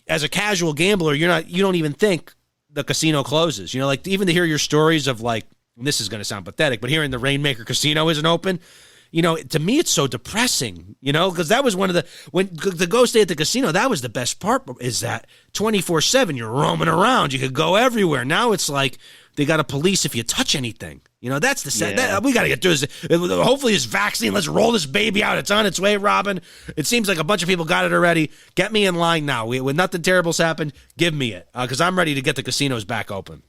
as a casual gambler, you don't even think the casino closes. Like even to hear your stories of like, and this is going to sound pathetic, but hearing the Rainmaker Casino isn't open, to me, it's so depressing, because that was one of to go stay at the casino, that was the best part, is that 24/7, you're roaming around. You could go everywhere. Now it's like they got a police if you touch anything. That's the sad. Yeah. We got to get through this. Hopefully this vaccine, let's roll this baby out. It's on its way, Robin. It seems like a bunch of people got it already. Get me in line now. When nothing terrible's happened, give me it, because I'm ready to get the casinos back open.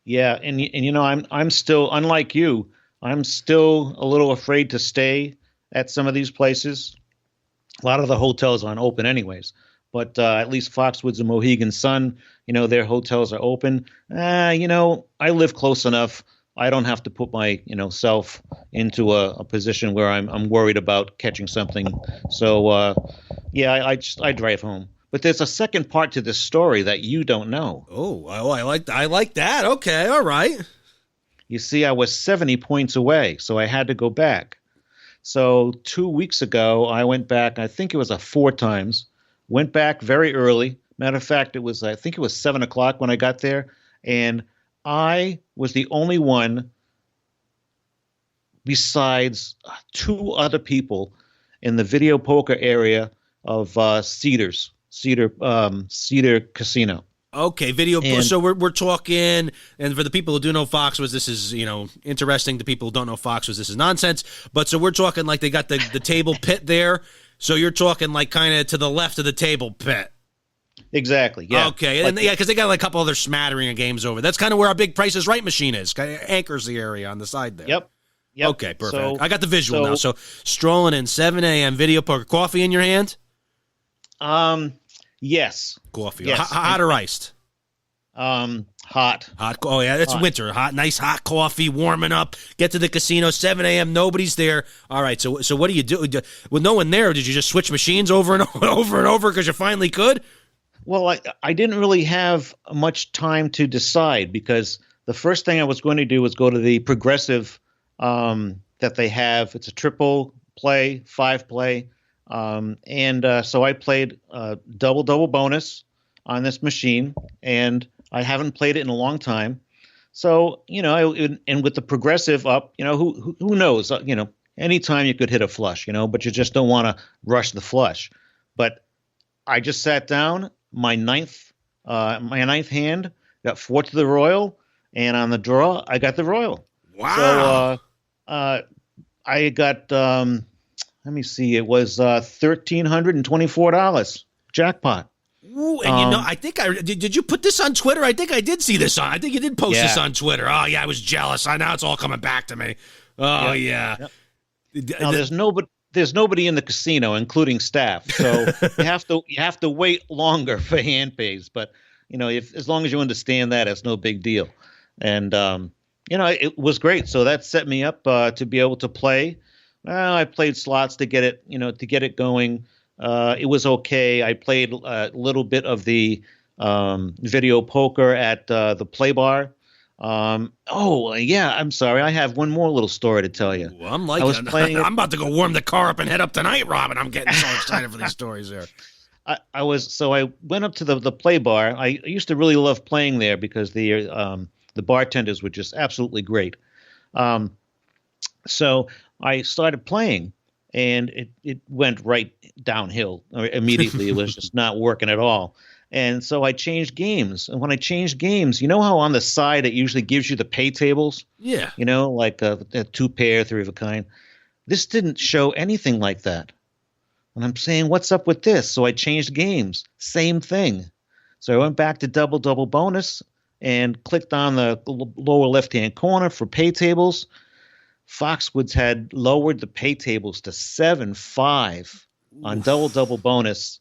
Yeah, and I'm still, unlike you, I'm still a little afraid to stay at some of these places. A lot of the hotels aren't open anyways, but at least Foxwoods and Mohegan Sun, their hotels are open. I live close enough. I don't have to put my, self into a position where I'm worried about catching something. So, I drive home. But there's a second part to this story that you don't know. Oh, I like that. Okay, all right. You see, I was 70 points away, so I had to go back. So 2 weeks ago, I went back. I think it was 4 times. Went back very early. Matter of fact, I think it was 7 o'clock when I got there, and I was the only one besides 2 other people in the video poker area of Cedar Casino. Okay, video. So we're talking, and for the people who do know Foxwoods, this is interesting. The people who don't know Foxwoods, this is nonsense. But so we're talking like they got the table pit there. So you're talking like kind of to the left of the table pit. Exactly. Yeah. Okay, and because they got like a couple other smattering of games over. That's kind of where our big Price is Right machine is. Kind of anchors the area on the side there. Yep. Okay, perfect. So, I got the visual now. So strolling in 7 a.m. video poker, coffee in your hand. Yes. Coffee. Yes. Hot or iced? Hot. Oh, yeah, it's winter. Nice hot coffee, warming up. Get to the casino, 7 a.m., nobody's there. All right, so what do you do? With no one there, did you just switch machines over and over and over because you finally could? Well, I didn't really have much time to decide because the first thing I was going to do was go to the progressive that they have. It's a triple play, 5-play. So I played double bonus on this machine, and I haven't played it in a long time. So, and with the progressive up, who knows, anytime you could hit a flush, but you just don't want to rush the flush. But I just sat down, my ninth hand, got 4 to the royal, and on the draw, I got the royal. Wow. So I got, let me see, it was $1,324 jackpot. Ooh, and I think did you put this on Twitter? I think I did see this on. I think you did post this on Twitter. Oh yeah, I was jealous. I know it's all coming back to me. Oh yeah. Now there's nobody in the casino, including staff, so you have to wait longer for hand pays. But as long as you understand that, it's no big deal. And it was great. So that set me up to be able to play. I played slots to get it going. It was okay. I played a little bit of the video poker at the Play Bar. I'm sorry. I have one more little story to tell you. Ooh, I'm about to go warm the car up and head up tonight, Robin. I'm getting so excited for these stories there. I went up to the Play Bar. I used to really love playing there because the bartenders were just absolutely great. So I started playing, and it went right downhill immediately. It was just not working at all. And so I changed games. And when I changed games, you know how on the side it usually gives you the pay tables? Yeah. Like a 2-pair, 3 of a kind. This didn't show anything like that. And I'm saying, what's up with this? So I changed games. Same thing. So I went back to double bonus and clicked on the lower left-hand corner for pay tables. Foxwoods had lowered the pay tables to 7-5 on double bonus.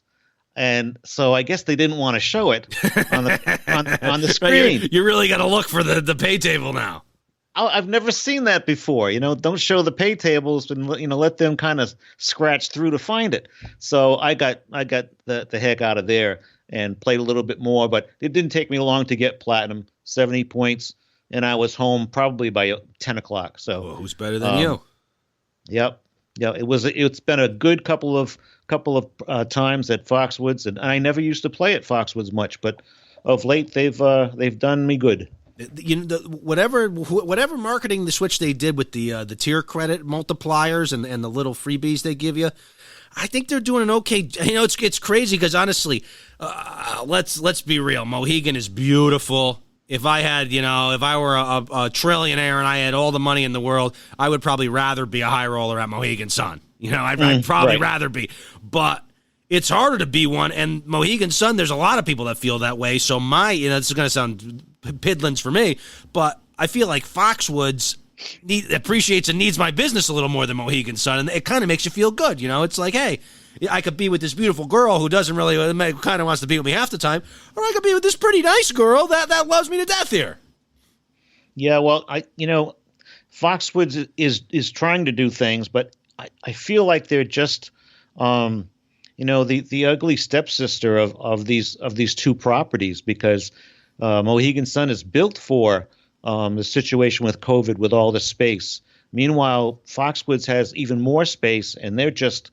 And so I guess they didn't want to show it on the screen. You really got to look for the pay table now. I've never seen that before. Don't show the pay tables and let them kind of scratch through to find it. So I got the heck out of there and played a little bit more, but it didn't take me long to get platinum, 70 points, and I was home probably by 10 o'clock. So who's better than you? Yep. Yeah, it's been a good couple of times at Foxwoods, and I never used to play at Foxwoods much, but of late they've done me good. Whatever marketing the switch they did with the tier credit multipliers and the little freebies they give you, I think they're doing an okay. It's crazy because honestly, let's be real. Mohegan is beautiful. If I were a trillionaire and I had all the money in the world, I would probably rather be a high roller at Mohegan Sun. I'd probably rather be. But it's harder to be one. And Mohegan Sun, there's a lot of people that feel that way. So this is going to sound piddlings for me, but I feel like Foxwoods appreciates and needs my business a little more than Mohegan Sun. And it kind of makes you feel good. It's like, hey, I could be with this beautiful girl who doesn't really kind of wants to be with me half the time, or I could be with this pretty nice girl that loves me to death here. Yeah, well, Foxwoods is trying to do things, but I feel like they're just, the ugly stepsister of these two properties because Mohegan Sun is built for the situation with COVID with all the space. Meanwhile, Foxwoods has even more space, and they're just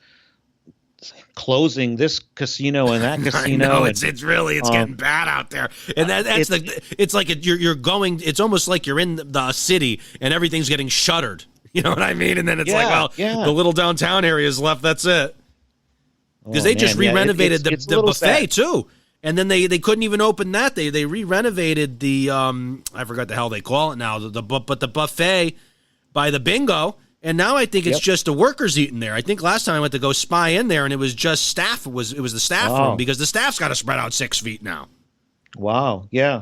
closing this casino and that casino. I know, it's getting bad out there, and it's like you're going. It's almost like you're in the city and everything's getting shuttered. You know what I mean? And then it's the little downtown area is left. That's it. Because they just re-renovated the buffet sad. Too, and then they couldn't even open that. They re-renovated the I forgot the hell they call it now. But the buffet by the bingo. And now I think it's just the workers eating there. I think last time I went to go spy in there, and it was just staff. It was the staff room because the staff's got to spread out 6 feet now. Wow. Yeah.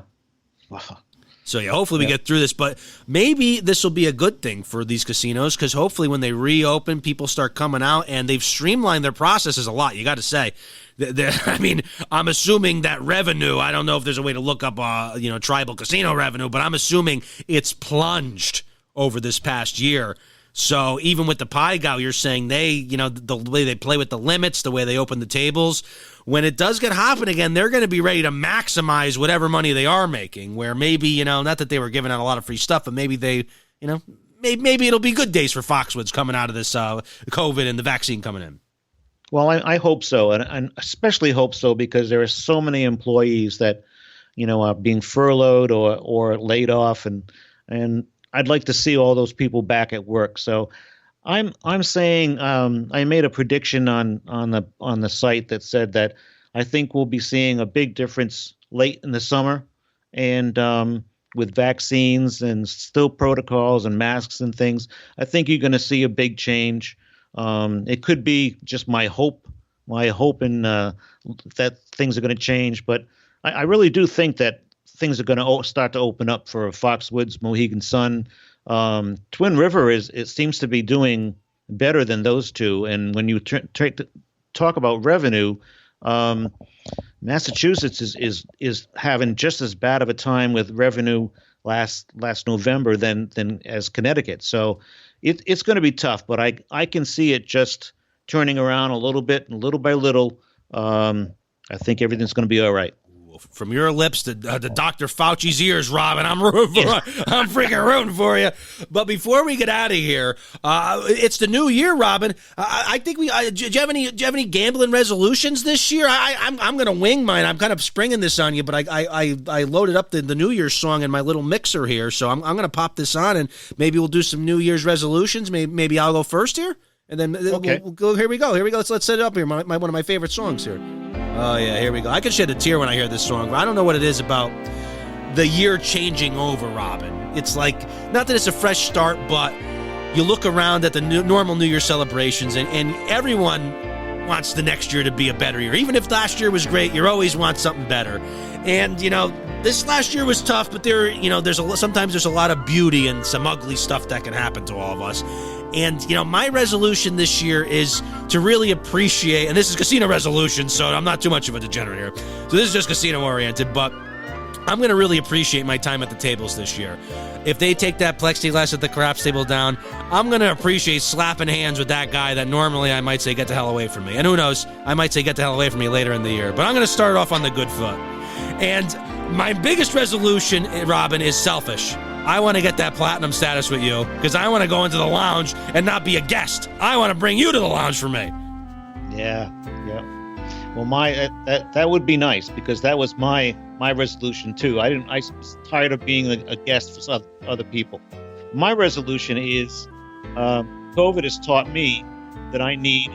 Wow. So hopefully we get through this. But maybe this will be a good thing for these casinos because hopefully when they reopen, people start coming out, and they've streamlined their processes a lot. You got to say. I'm assuming that revenue. I don't know if there's a way to look up, tribal casino revenue, but I'm assuming it's plunged over this past year. So even with the pie gow, you're saying the way they play with the limits, the way they open the tables, when it does get hopping again, they're going to be ready to maximize whatever money they are making, where maybe, not that they were giving out a lot of free stuff, but maybe they, maybe it'll be good days for Foxwoods coming out of this COVID and the vaccine coming in. Well, I hope so, and especially hope so because there are so many employees that, are being furloughed or laid off, and I'd like to see all those people back at work. So I'm saying I made a prediction on the site that said that I think we'll be seeing a big difference late in the summer, and with vaccines and still protocols and masks and things, I think you're going to see a big change. It could be just my hope in that things are going to change, but I really do think that things are going to start to open up for Foxwoods, Mohegan Sun. Twin River it seems to be doing better than those two. And when you talk about revenue, Massachusetts is having just as bad of a time with revenue last November than as Connecticut. So it's going to be tough, but I can see it just turning around a little bit, and little by little. I think everything's going to be all right. From your lips to Dr. Fauci's ears, Robin, I'm freaking rooting for you. But before we get out of here, it's the new year, Robin. I think do you have any gambling resolutions this year? I'm going to wing mine. I'm kind of springing this on you, but I loaded up the New Year's song in my little mixer here, so I'm going to pop this on, and maybe we'll do some New Year's resolutions. Maybe I'll go first here, and then okay. we'll go. Here we go. Let's set it up here. One of my favorite songs here. Oh, yeah, here we go. I can shed a tear when I hear this song. I don't know what it is about the year changing over, Robin. It's like, not that it's a fresh start, but you look around at the normal New Year celebrations, and everyone wants the next year to be a better year. Even if last year was great, you always want something better. And, this last year was tough, but sometimes there's a lot of beauty and some ugly stuff that can happen to all of us. And, my resolution this year is to really appreciate, and this is casino resolution, so I'm not too much of a degenerate here. So this is just casino-oriented, but I'm going to really appreciate my time at the tables this year. If they take that plexiglass at the craps table down, I'm going to appreciate slapping hands with that guy that normally I might say, get the hell away from me. And who knows, I might say, get the hell away from me later in the year. But I'm going to start off on the good foot. And my biggest resolution, Robin, is selfish. I want to get that platinum status with you because I want to go into the lounge and not be a guest. I want to bring you to the lounge for me. Yeah. Well, that would be nice because that was my resolution too. I was tired of being a guest for other people. My resolution is COVID has taught me that I need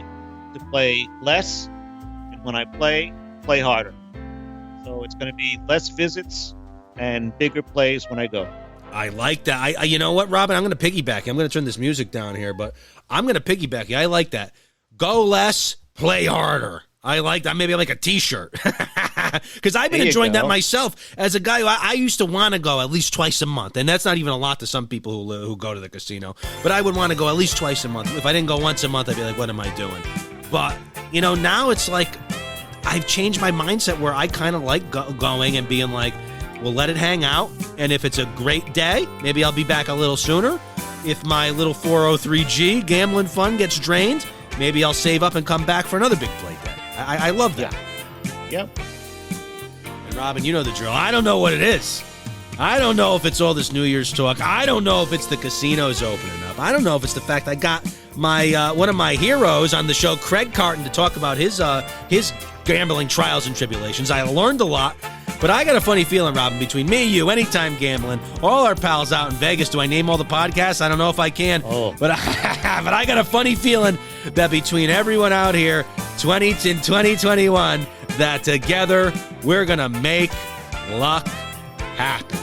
to play less, and when I play harder. So it's going to be less visits and bigger plays when I go. I like that. You know what, Robin? I'm going to piggyback you. I'm going to turn this music down here, but I'm going to piggyback you. I like that. Go less, play harder. I like that. Maybe like a T-shirt. Because I've been enjoying that myself. As a guy who I used to want to go at least twice a month, and that's not even a lot to some people who go to the casino. But I would want to go at least twice a month. If I didn't go once a month, I'd be like, what am I doing? But, now it's like I've changed my mindset where I kind of like going and being like, we'll let it hang out, and if it's a great day, maybe I'll be back a little sooner. If my little 403G gambling fund gets drained, maybe I'll save up and come back for another big play day. I love that. Yep. And Robin, you know the drill. I don't know what it is. I don't know if it's all this New Year's talk. I don't know if it's the casinos opening up. I don't know if it's the fact I got my one of my heroes on the show, Craig Carton, to talk about his gambling trials and tribulations. I learned a lot. But I got a funny feeling, Robin, between me, you, Anytime Gambling, all our pals out in Vegas. Do I name all the podcasts? I don't know if I can. But I got a funny feeling that between everyone out here, 2021, that together we're going to make luck happen.